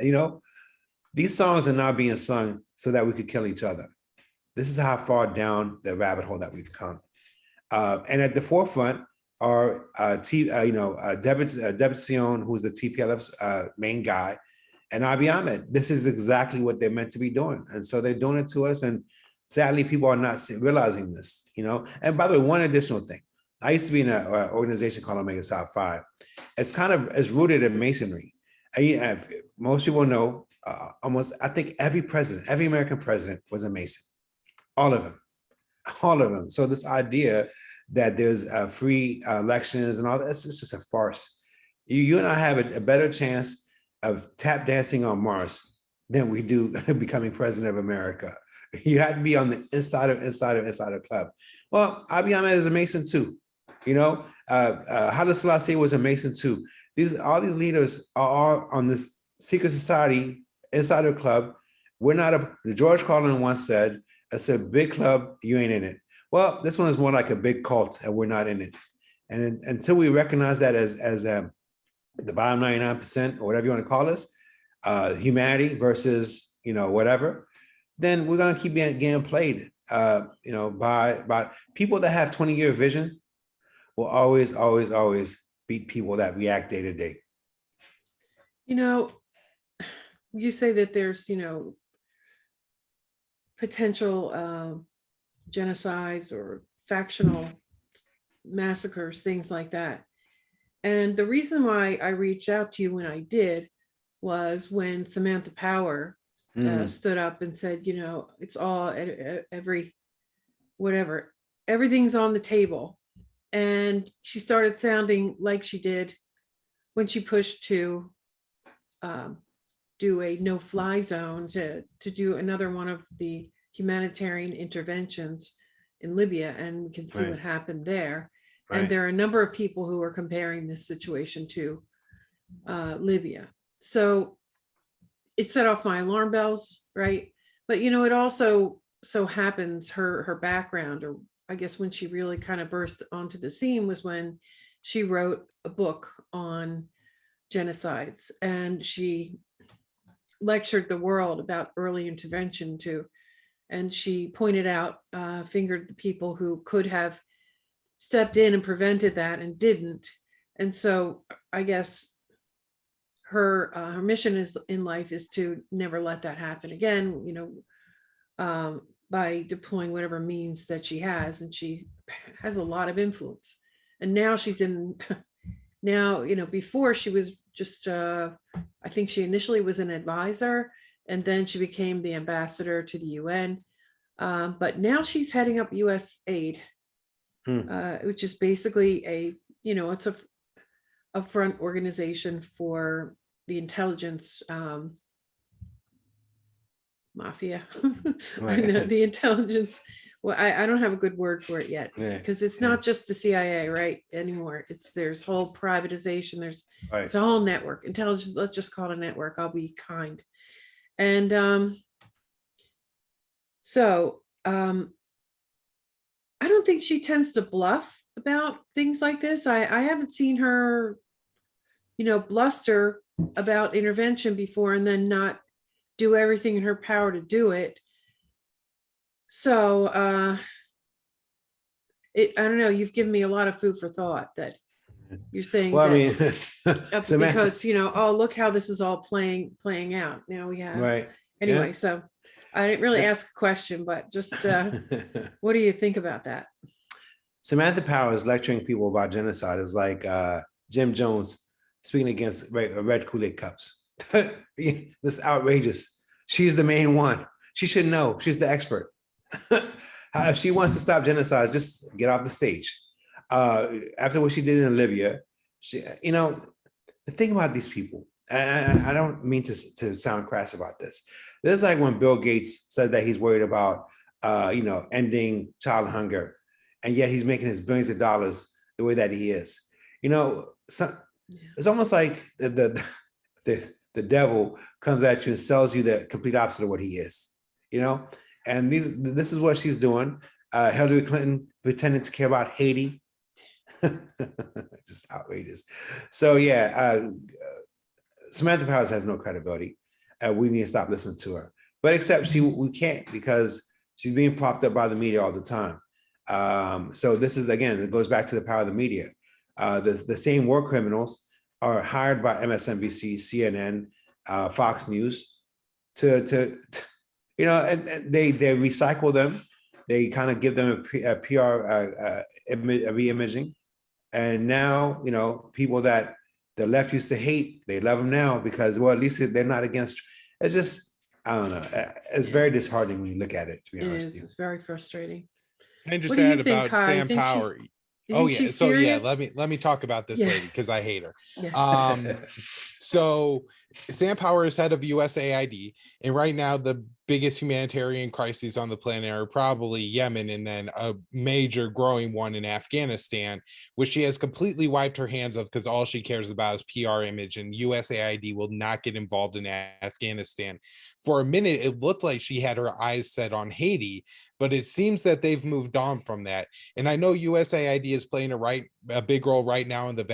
[SPEAKER 3] These songs are now being sung so that we could kill each other. This is how far down the rabbit hole that we've come. And at the forefront are Debretsion, who's the TPLF's main guy, and Abiy Ahmed. This is exactly what they're meant to be doing. And so they're doing it to us. And sadly, people are not realizing this, And by the way, one additional thing. I used to be in an organization called Omega Psi Phi. It's rooted in Masonry. And most people know, I think every American president was a Mason. All of them. So this idea that there's free elections and all that, it's just a farce. You and I have a better chance of tap dancing on Mars than we do becoming president of America. You have to be on the inside of club. Well, Abiy Ahmed is a Mason too. You know, Haile Selassie was a Mason too. All these leaders are on this secret society insider club. We're not George Carlin once said, "It's a big club, you ain't in it." Well, this one is more like a big cult, and we're not in it. And until we recognize that as the bottom 99% or whatever you want to call us, humanity versus whatever, then we're gonna keep getting played. By people that have 20-year vision will always beat people that react day to day.
[SPEAKER 2] You say that there's potential genocides or factional massacres, things like that. And the reason why I reached out to you when I did was when Samantha Power stood up and said, it's all everything's on the table. And she started sounding like she did when she pushed to do a no-fly zone, to do another one of the humanitarian interventions in Libya, and we can see what happened there. Right. And there are a number of people who are comparing this situation to Libya. So it set off my alarm bells, right? But it also so happens her background, or I guess when she really kind of burst onto the scene, was when she wrote a book on genocides, and she lectured the world about early intervention too. And she pointed out, fingered the people who could have stepped in and prevented that and didn't. And so I guess her mission in life is to never let that happen again, by deploying whatever means that she has. And she has a lot of influence. And now before she was just, I think she initially was an advisor, and then she became the ambassador to the UN. But now she's heading up US Aid, which is basically it's a front organization for the intelligence mafia. Right. The intelligence. Well, I don't have a good word for it yet, because it's not just the CIA, right, anymore. There's whole privatization. It's a whole network. Intelligence, let's just call it a network. I'll be kind. And so I don't think she tends to bluff about things like this. I haven't seen her, bluster about intervention before and then not do everything in her power to do it. So I don't know, you've given me a lot of food for thought, that you're saying because look how this is all playing out. Now we have anyway. So I didn't really ask a question, but just what do you think about that?
[SPEAKER 3] Samantha Power is lecturing people about genocide is like Jim Jones speaking against red Kool-Aid cups. This is outrageous. She's the main one. She should know. She's the expert. If she wants to stop genocide, just get off the stage. After what she did in Libya, the thing about these people, and I don't mean to sound crass about this. This is like when Bill Gates said that he's worried about, ending child hunger, and yet he's making his billions of dollars the way that he is. It's almost like the devil comes at you and sells you the complete opposite of what he is. And this is what she's doing. Hillary Clinton pretending to care about Haiti. Just outrageous. So Samantha Powers has no credibility. We need to stop listening to her. But except we can't, because she's being propped up by the media all the time. So this is, again, it goes back to the power of the media. The same war criminals are hired by MSNBC, CNN, Fox News to and they recycle them. They kind of give them a PR re-imaging. And now, people that the left used to hate, they love them now because, well, at least they're not against. It's just, I don't know. It's very disheartening when you look at it, to be honest with you.
[SPEAKER 2] It's very frustrating.
[SPEAKER 1] And just add about Sam Power.
[SPEAKER 2] Oh yeah.
[SPEAKER 1] So let me talk about this lady, because I hate her.
[SPEAKER 2] Yeah.
[SPEAKER 1] So Sam Power is head of USAID, and right now the biggest humanitarian crises on the planet are probably Yemen and then a major growing one in Afghanistan, which she has completely wiped her hands of because all she cares about is PR image, and USAID will not get involved in Afghanistan. For a minute, it looked like she had her eyes set on Haiti, but it seems that they've moved on from that. And I know USAID is playing a big role right now in the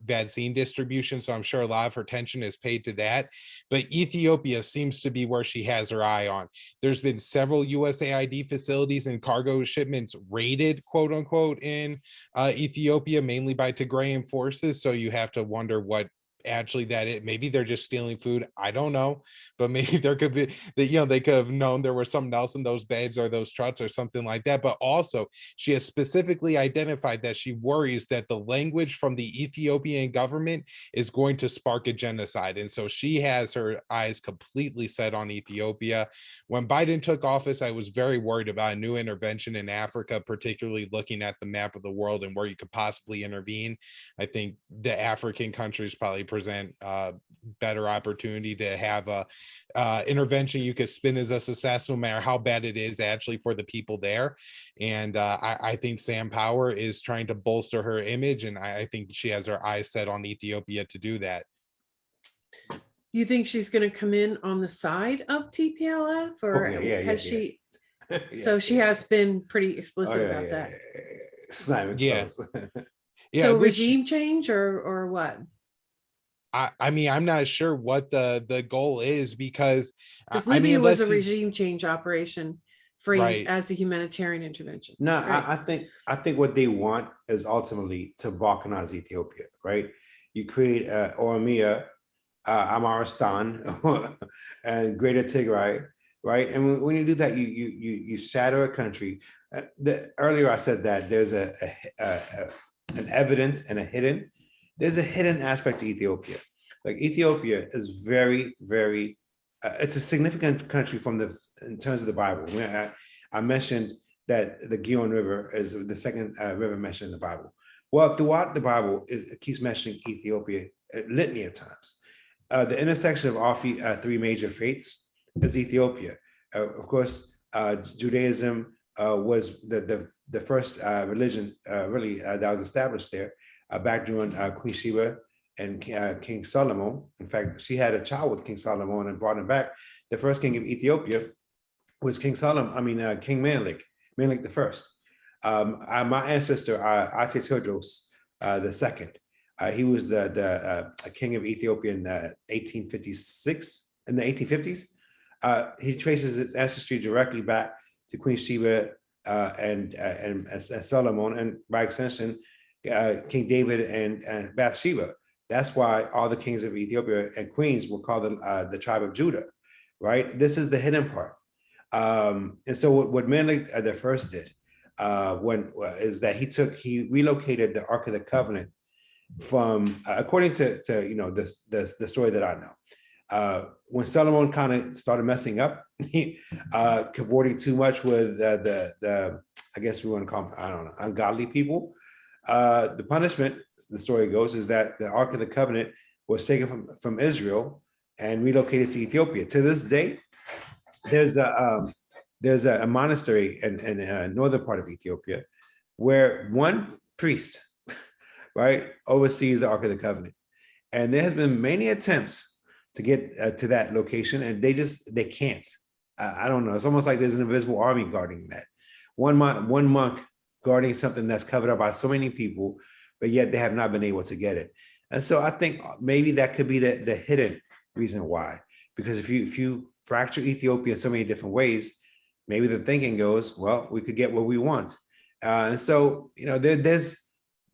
[SPEAKER 1] vaccine distribution, so I'm sure a lot of her attention is paid to that. But Ethiopia seems to be where she has her eye on. There's been several USAID facilities and cargo shipments raided, quote unquote, in Ethiopia, mainly by Tigrayan forces. So you have to wonder what actually that it maybe they're just stealing food. I don't know, but maybe there could be that, they could have known there was something else in those bags or those trucks or something like that. But also she has specifically identified that she worries that the language from the Ethiopian government is going to spark a genocide, and so she has her eyes completely set on Ethiopia. When Biden took office, I was very worried about a new intervention in Africa, particularly looking at the map of the world and where you could possibly intervene. I think the African countries probably present better opportunity to have a intervention you could spin as a success, no matter how bad it is actually for the people there. And I think Sam Power is trying to bolster her image, and I think she has her eyes set on Ethiopia to do that.
[SPEAKER 2] You think she's going to come in on the side of TPLF, or has she? So she has been pretty explicit about that.
[SPEAKER 3] It's not even close.
[SPEAKER 2] So regime change or what?
[SPEAKER 1] I mean, I'm not sure what the goal is, because
[SPEAKER 2] Libya was a regime change operation framed
[SPEAKER 1] right
[SPEAKER 2] as a humanitarian intervention.
[SPEAKER 3] No,
[SPEAKER 2] right.
[SPEAKER 3] I think what they want is ultimately to balkanize Ethiopia, right? You create Oromia, Amaristan, and Greater Tigray, right? And when you do that, you shatter a country. Earlier I said that there's an evident and a hidden. There's a hidden aspect to Ethiopia. Like Ethiopia is very, very. It's a significant country in terms of the Bible. I mentioned that the Gihon River is the second river mentioned in the Bible. Well, throughout the Bible, it keeps mentioning Ethiopia a litany of times. The intersection of all three major faiths is Ethiopia. Of course, Judaism was the first religion really that was established there back during Queen Sheba and King Solomon. In fact, she had a child with King Solomon and brought him back. The first king of Ethiopia was King Menelik the first. My ancestor, Teodrose the second. He was the king of Ethiopia in 1856, in the 1850s. He traces his ancestry directly back to Queen Sheba and Solomon, and by extension, King David and Bathsheba. That's why all the kings of Ethiopia and queens were called the tribe of Judah, right? This is the hidden part. And so what Menelik the first did is that he relocated the Ark of the Covenant from, according to the story that I know, when Solomon kind of started messing up, cavorting too much with the I guess we want to call them, I don't know, ungodly people. The punishment, the story goes, is that the Ark of the Covenant was taken from Israel and relocated to Ethiopia. To this day, there's a monastery in the northern part of Ethiopia where one priest, right, oversees the Ark of the Covenant. And there has been many attempts to get to that location, and they can't. I don't know. It's almost like there's an invisible army guarding that. One monk guarding something that's covered up by so many people, but yet they have not been able to get it. And so I think maybe that could be the hidden reason why. Because if you fracture Ethiopia in so many different ways, maybe the thinking goes, well, we could get what we want. And so, there's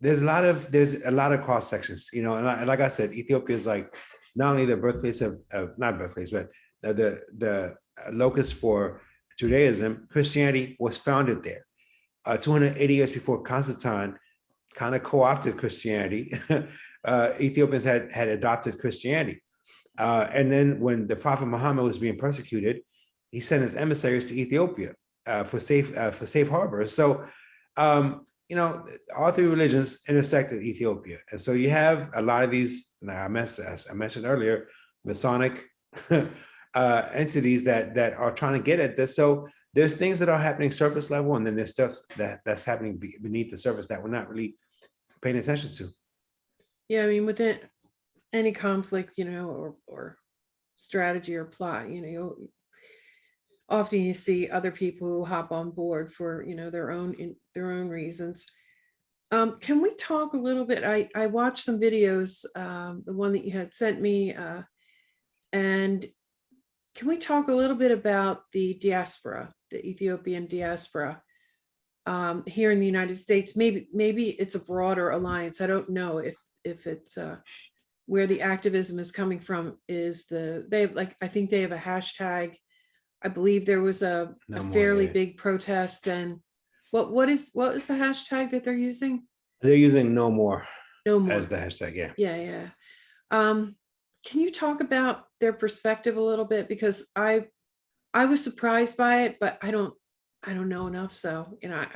[SPEAKER 3] a lot of cross sections, and like I said, Ethiopia is like not only the birthplace of not birthplace, but the locus for Judaism. Christianity was founded there. 280 years before Constantine kind of co-opted Christianity, Ethiopians had adopted Christianity. And then when the Prophet Muhammad was being persecuted, he sent his emissaries to Ethiopia for safe harbor. So, all three religions intersect in Ethiopia. And so you have a lot of these, I mentioned earlier, Masonic entities that are trying to get at this. So there's things that are happening surface level, and then there's stuff that's happening beneath the surface that we're not really paying attention to.
[SPEAKER 2] Yeah, I mean, within any conflict, or strategy or plot, often you see other people who hop on board for, their own reasons. Can we talk a little bit? I watched some videos, the one that you had sent me, and can we talk a little bit about the diaspora, the Ethiopian diaspora, here in the United States? Maybe it's a broader alliance. I don't know if it's where the activism is coming from. I think they have a hashtag. I believe there was a fairly big protest, and what is the hashtag that they're using?
[SPEAKER 3] They're using no more
[SPEAKER 2] as
[SPEAKER 3] the hashtag.
[SPEAKER 2] Yeah. Can you talk about their perspective a little bit? Because I was surprised by it, but I don't know enough. So, I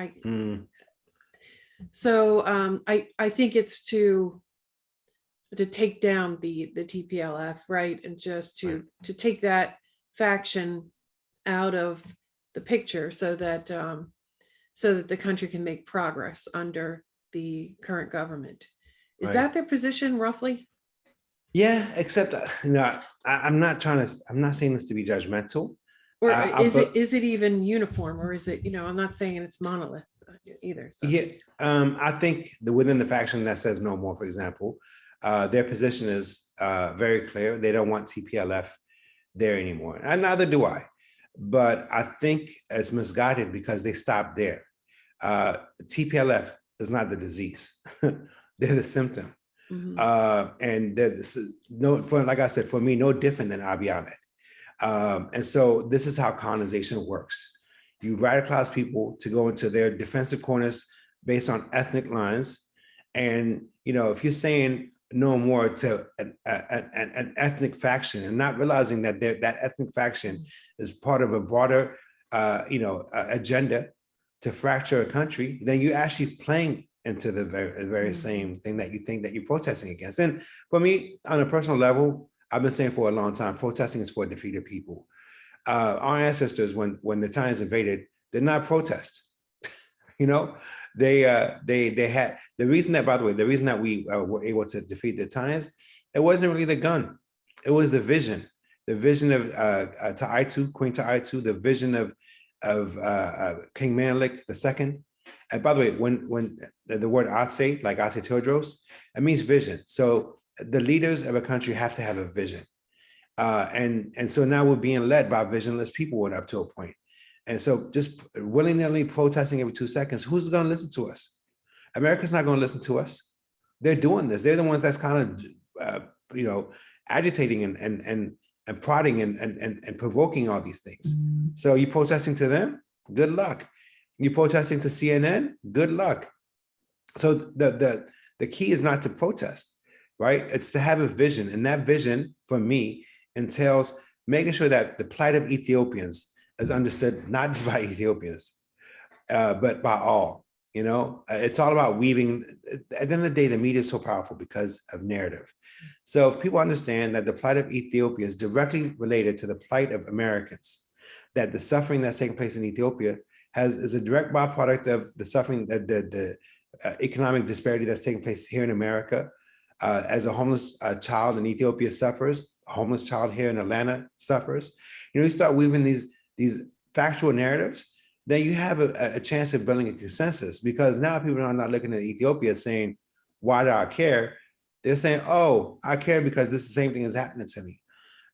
[SPEAKER 2] think it's to take down the TPLF, right? And just to take that faction out of the picture so that the country can make progress under the current government. Is that their position roughly?
[SPEAKER 3] Yeah, except I'm not saying this to be judgmental.
[SPEAKER 2] Or is it even uniform, or is it, I'm not saying it's monolith either. So.
[SPEAKER 3] Yeah, I think within the faction that says no more, for example, their position is very clear. They don't want TPLF there anymore, and neither do I. But I think it's misguided because they stopped there. TPLF is not the disease; they're the symptom. Mm-hmm. And this is like I said, for me, no different than Abiy Ahmed. And so this is how colonization works. You radicalize people to go into their defensive corners based on ethnic lines. And, if you're saying no more to an ethnic faction and not realizing that that ethnic faction is part of a broader, agenda to fracture a country, then you're actually playing into the very same thing that you think that you're protesting against. And for me, on a personal level, I've been saying for a long time, protesting is for defeated people. Our ancestors, when the Italians invaded, did not protest. They had the reason that we were able to defeat the Italians, it wasn't really the gun, it was the vision of Ta'aitu, Queen Ta'aitu, the vision of King Menelik II. And by the way, when the word Odysee, like Odysee Teodrose, it means vision. So the leaders of a country have to have a vision. And so now we're being led by visionless people up to a point. And so just willy-nilly protesting every 2 seconds, who's going to listen to us? America's not going to listen to us. They're doing this. They're the ones that's kind of, agitating and prodding and provoking all these things. So you protesting to them? Good luck. You protesting to CNN? Good luck. So the key is not to protest, right? It's to have a vision. And that vision, for me, entails making sure that the plight of Ethiopians is understood not just by Ethiopians, but by all. It's all about weaving. At the end of the day, the media is so powerful because of narrative. So if people understand that the plight of Ethiopia is directly related to the plight of Americans, that the suffering that's taking place in Ethiopia is a direct byproduct of the suffering, the economic disparity that's taking place here in America. As a homeless child in Ethiopia suffers, a homeless child here in Atlanta suffers. You start weaving these factual narratives, then you have a chance of building a consensus, because now people are not looking at Ethiopia saying, why do I care? They're saying, oh, I care because this is the same thing is happening to me.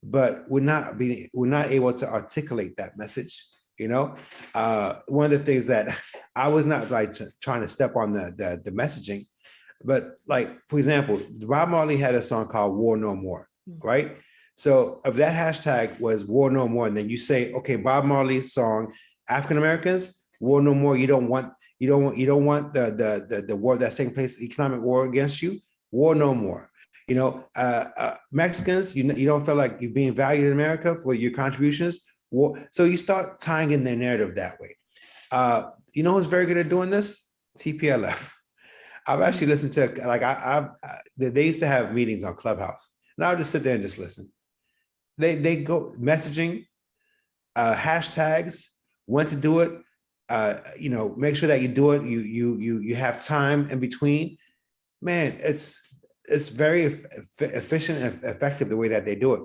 [SPEAKER 3] But we're not able to articulate that message. One of the things that I was not trying to step on the messaging, but like, for example, Bob Marley had a song called War No More, right? So if that hashtag was War No More, and then you say, okay, Bob Marley's song, African Americans, War No More, you don't want the war that's taking place, economic war against you, War No More. Mexicans, you don't feel like you're being valued in America for your contributions. So you start tying in their narrative that way. Who's very good at doing this? TPLF. I've actually listened to, they used to have meetings on Clubhouse. Now I just sit there and just listen. They go messaging, hashtags, when to do it. Make sure that you do it. You have time in between. Man, it's very efficient and effective the way that they do it.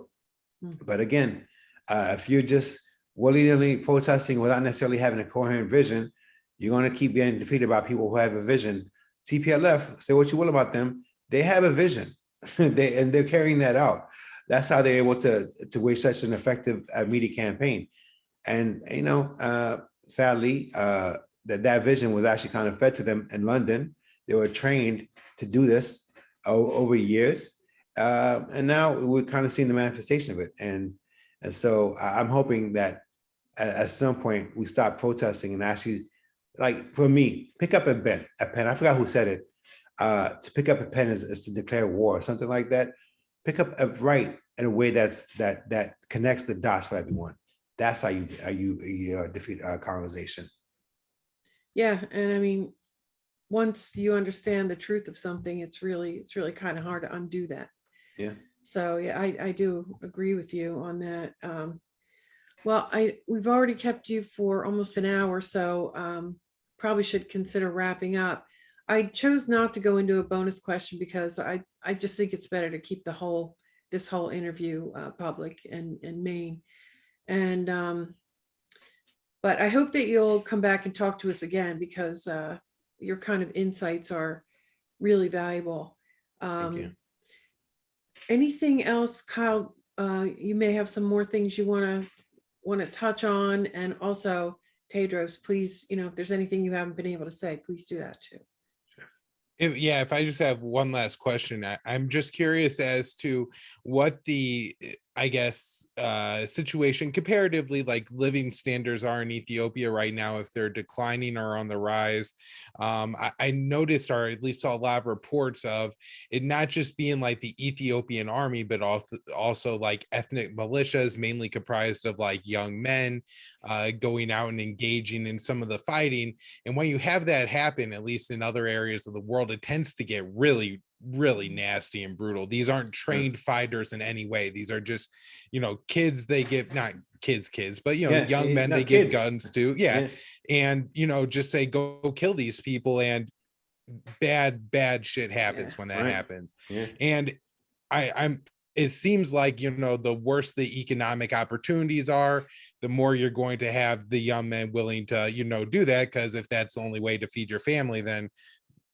[SPEAKER 3] But again, if you're just willy-nilly protesting without necessarily having a coherent vision, you're going to keep getting defeated by people who have a vision. TPLF, say what you will about them, they have a vision. They're carrying that out. That's how they're able to wage such an effective media campaign. And sadly, that vision was actually kind of fed to them in London. They were trained to do this over years, and now we're kind of seeing the manifestation of it. And so I'm hoping that at some point we stop protesting and actually, like for me, pick up a pen. I forgot who said it. To pick up a pen is to declare war, or something like that. Pick up a right in a way that connects the dots for everyone. That's how you defeat colonization.
[SPEAKER 2] Yeah, and I mean, once you understand the truth of something, it's really kind of hard to undo that.
[SPEAKER 3] Yeah.
[SPEAKER 2] So yeah, I do agree with you on that. Well, we've already kept you for almost an hour, so probably should consider wrapping up. I chose not to go into a bonus question because I just think it's better to keep this whole interview public and main. And but I hope that you'll come back and talk to us again, because your kind of insights are really valuable.
[SPEAKER 3] Thank you.
[SPEAKER 2] Anything else, Kyle? You may have some more things you want to touch on, and also Teodrose, please, if there's anything you haven't been able to say, please do that too.
[SPEAKER 1] If I just have one last question, I'm just curious as to what the, I guess, situation comparatively, like living standards are in Ethiopia right now, if they're declining or on the rise. I noticed, or at least saw a lot of reports of it not just being like the Ethiopian army, but also like ethnic militias, mainly comprised of like young men, going out and engaging in some of the fighting. And when you have that happen, at least in other areas of the world, it tends to get really nasty and brutal. These aren't trained fighters in any way. These are just, kids. They get, not kids, but young men, they give guns to. Yeah. And just say, go kill these people, and bad shit happens when that happens. And it seems like, the worse the economic opportunities are, the more you're going to have the young men willing to, do that. Because if that's the only way to feed your family, then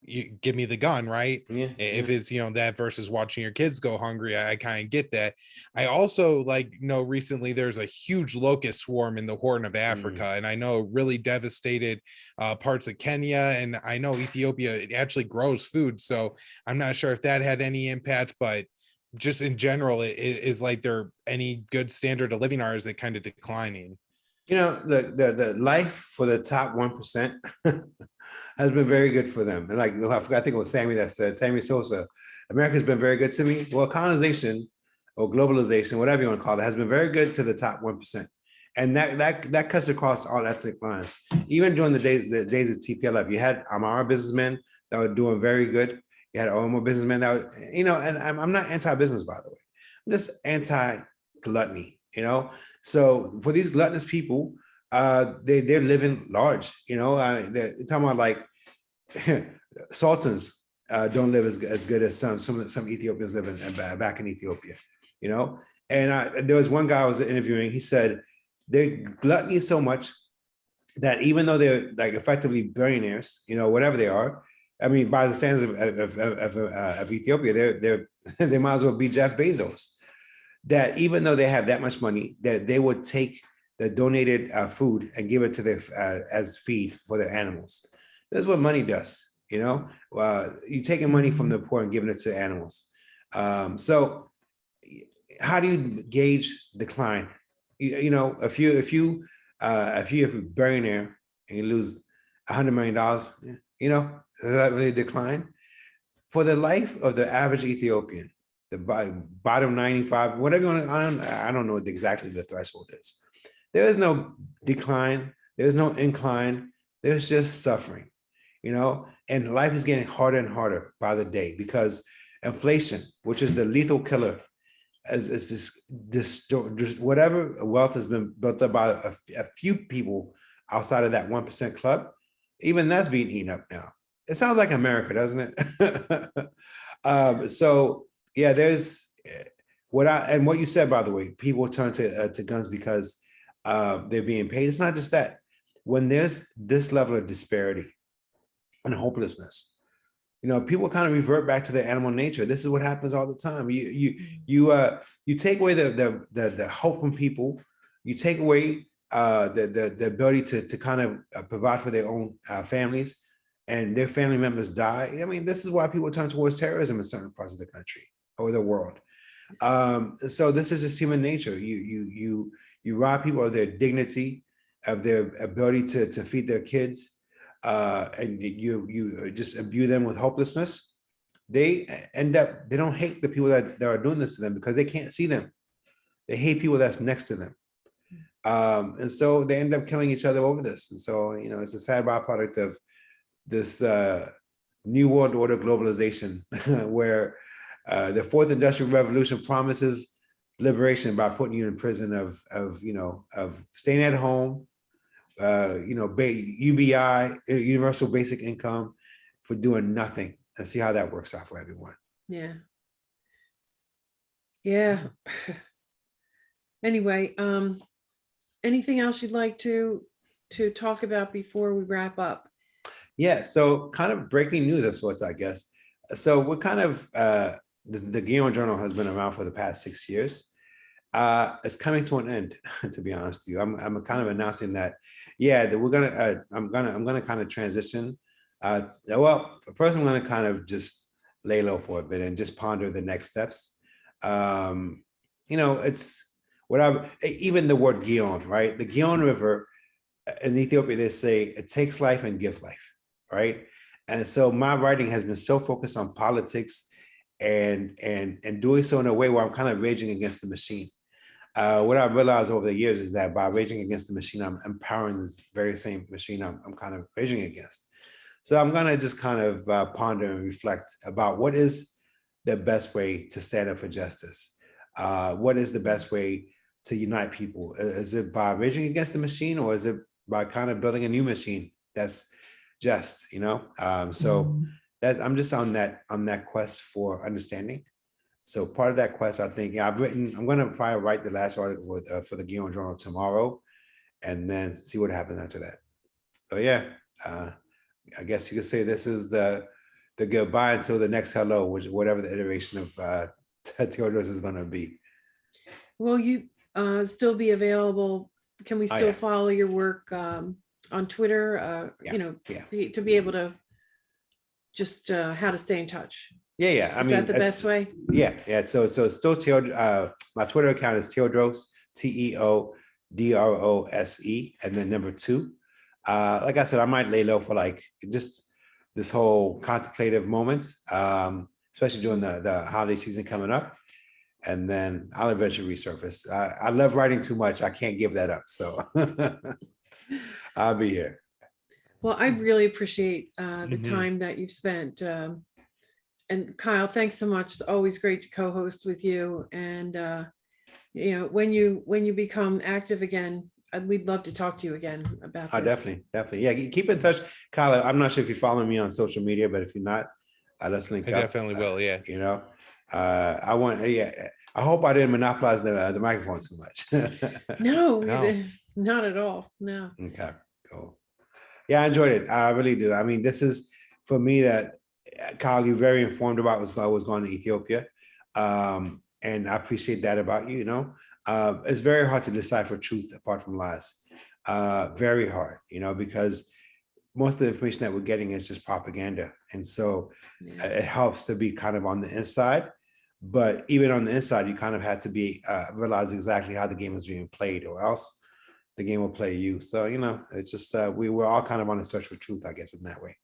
[SPEAKER 1] you give me the gun, right? If it's that versus watching your kids go hungry, I kind of get that. I also recently there's a huge locust swarm in the Horn of Africa, and I know really devastated parts of Kenya, and I know Ethiopia, it actually grows food, so I'm not sure if that had any impact, but just in general, is like there any good standard of living, or is it kind of declining?
[SPEAKER 3] The life for the top 1% has been very good for them. And I think it was Sammy Sosa, America's been very good to me. Well, colonization or globalization, whatever you want to call it, has been very good to the top 1%. And that cuts across all ethnic lines. Even during the days of TPLF, you had Amara businessmen that were doing very good. You had Omo businessmen that were, and I'm not anti-business, by the way. I'm just anti-gluttony. So for these gluttonous people, they're living large. They're talking about like sultans don't live as good as some Ethiopians living back in Ethiopia. And there was one guy I was interviewing. He said they're gluttony so much that even though they're like effectively billionaires, whatever they are, I mean, by the standards of Ethiopia, they might as well be Jeff Bezos. That even though they have that much money, that they would take the donated food and give it to their as feed for their animals. That's what money does. You're taking money from the poor and giving it to animals. So how do you gauge decline? If you have a billionaire and you lose $100 million, does that really decline? For the life of the average Ethiopian, the bottom 95, whatever you want to, I don't know what exactly the threshold is. There is no decline. There's no incline. There's just suffering, and life is getting harder and harder by the day because inflation, which is the lethal killer, as just whatever wealth has been built up by a few people outside of that 1% club, even that's being eaten up now. It sounds like America, doesn't it? So yeah, there's what you said, by the way, people turn to guns because they're being paid. It's not just that. When there's this level of disparity and hopelessness, people kind of revert back to their animal nature. This is what happens all the time. You take away the hope from people. You take away the ability to kind of provide for their own families, and their family members die. I mean, this is why people turn towards terrorism in certain parts of the country or the world. So this is just human nature. You rob people of their dignity, of their ability to feed their kids, and you just imbue them with hopelessness. They don't hate the people that are doing this to them because they can't see them. They hate people that's next to them. And so they end up killing each other over this. And so, it's a sad byproduct of this new world order globalization where the fourth industrial revolution promises liberation by putting you in prison of staying at home, UBI, universal basic income, for doing nothing, and see how that works out for everyone.
[SPEAKER 2] Yeah. Anyway, anything else you'd like to talk about before we wrap up?
[SPEAKER 3] Yeah, so kind of breaking news of sorts, I guess. So we're kind of the Guillaume Journal has been around for the past 6 years. It's coming to an end, to be honest with you. I'm kind of announcing that, that we're gonna I'm gonna kind of transition. Well, first I'm gonna kind of just lay low for a bit and just ponder the next steps. It's whatever. Even the word Gion, right? The Gion River in Ethiopia, they say it takes life and gives life, right? And so my writing has been so focused on politics and doing so in a way where I'm kind of raging against the machine. What I've realized over the years is that by raging against the machine, I'm empowering this very same machine I'm kind of raging against. So I'm going to just kind of ponder and reflect about what is the best way to stand up for justice. What is the best way to unite people? Is it by raging against the machine, or is it by kind of building a new machine that's just, so that I'm just on that quest for understanding. So part of that quest, I think, I'm going to probably write the last article for the Guillaume Journal tomorrow, and then see what happens after that. So I guess you could say this is the goodbye until the next hello, which whatever the iteration of Teodrose is going to be.
[SPEAKER 2] Will you still be available? Can we still follow your work on Twitter? To be able to just how to stay in touch.
[SPEAKER 3] I mean,
[SPEAKER 2] is that the best way?
[SPEAKER 3] Yeah. So it's still my Twitter account is Teodrose, Teodrose, and then number 2. Like I said, I might lay low for like just this whole contemplative moment, especially during the holiday season coming up. And then I'll eventually resurface. I love writing too much. I can't give that up. So I'll be here.
[SPEAKER 2] Well, I really appreciate the time that you've spent. And Kyle, thanks so much. It's always great to co-host with you. And when you become active again, we'd love to talk to you again about this.
[SPEAKER 3] Definitely. Yeah, keep in touch, Kyle. I'm not sure if you're following me on social media, but if you're not, let's link up.
[SPEAKER 1] I definitely will. Yeah.
[SPEAKER 3] I hope I didn't monopolize the microphone too much.
[SPEAKER 2] No, not at all. No.
[SPEAKER 3] Okay, cool. Yeah, I enjoyed it. I really do. I mean, this is for me that Kyle, you're very informed about what's going on in Ethiopia. And I appreciate that about you, It's very hard to decipher truth apart from lies. Very hard, because most of the information that we're getting is just propaganda. And so it helps to be kind of on the inside. But even on the inside, you kind of had to be realize exactly how the game was being played, or else the game will play you. So, it's just we were all kind of on a search for truth, I guess, in that way.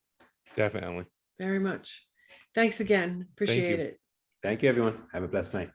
[SPEAKER 1] Definitely.
[SPEAKER 2] Very much. Thanks again. Appreciate it.
[SPEAKER 3] Thank you, everyone. Have a blessed night.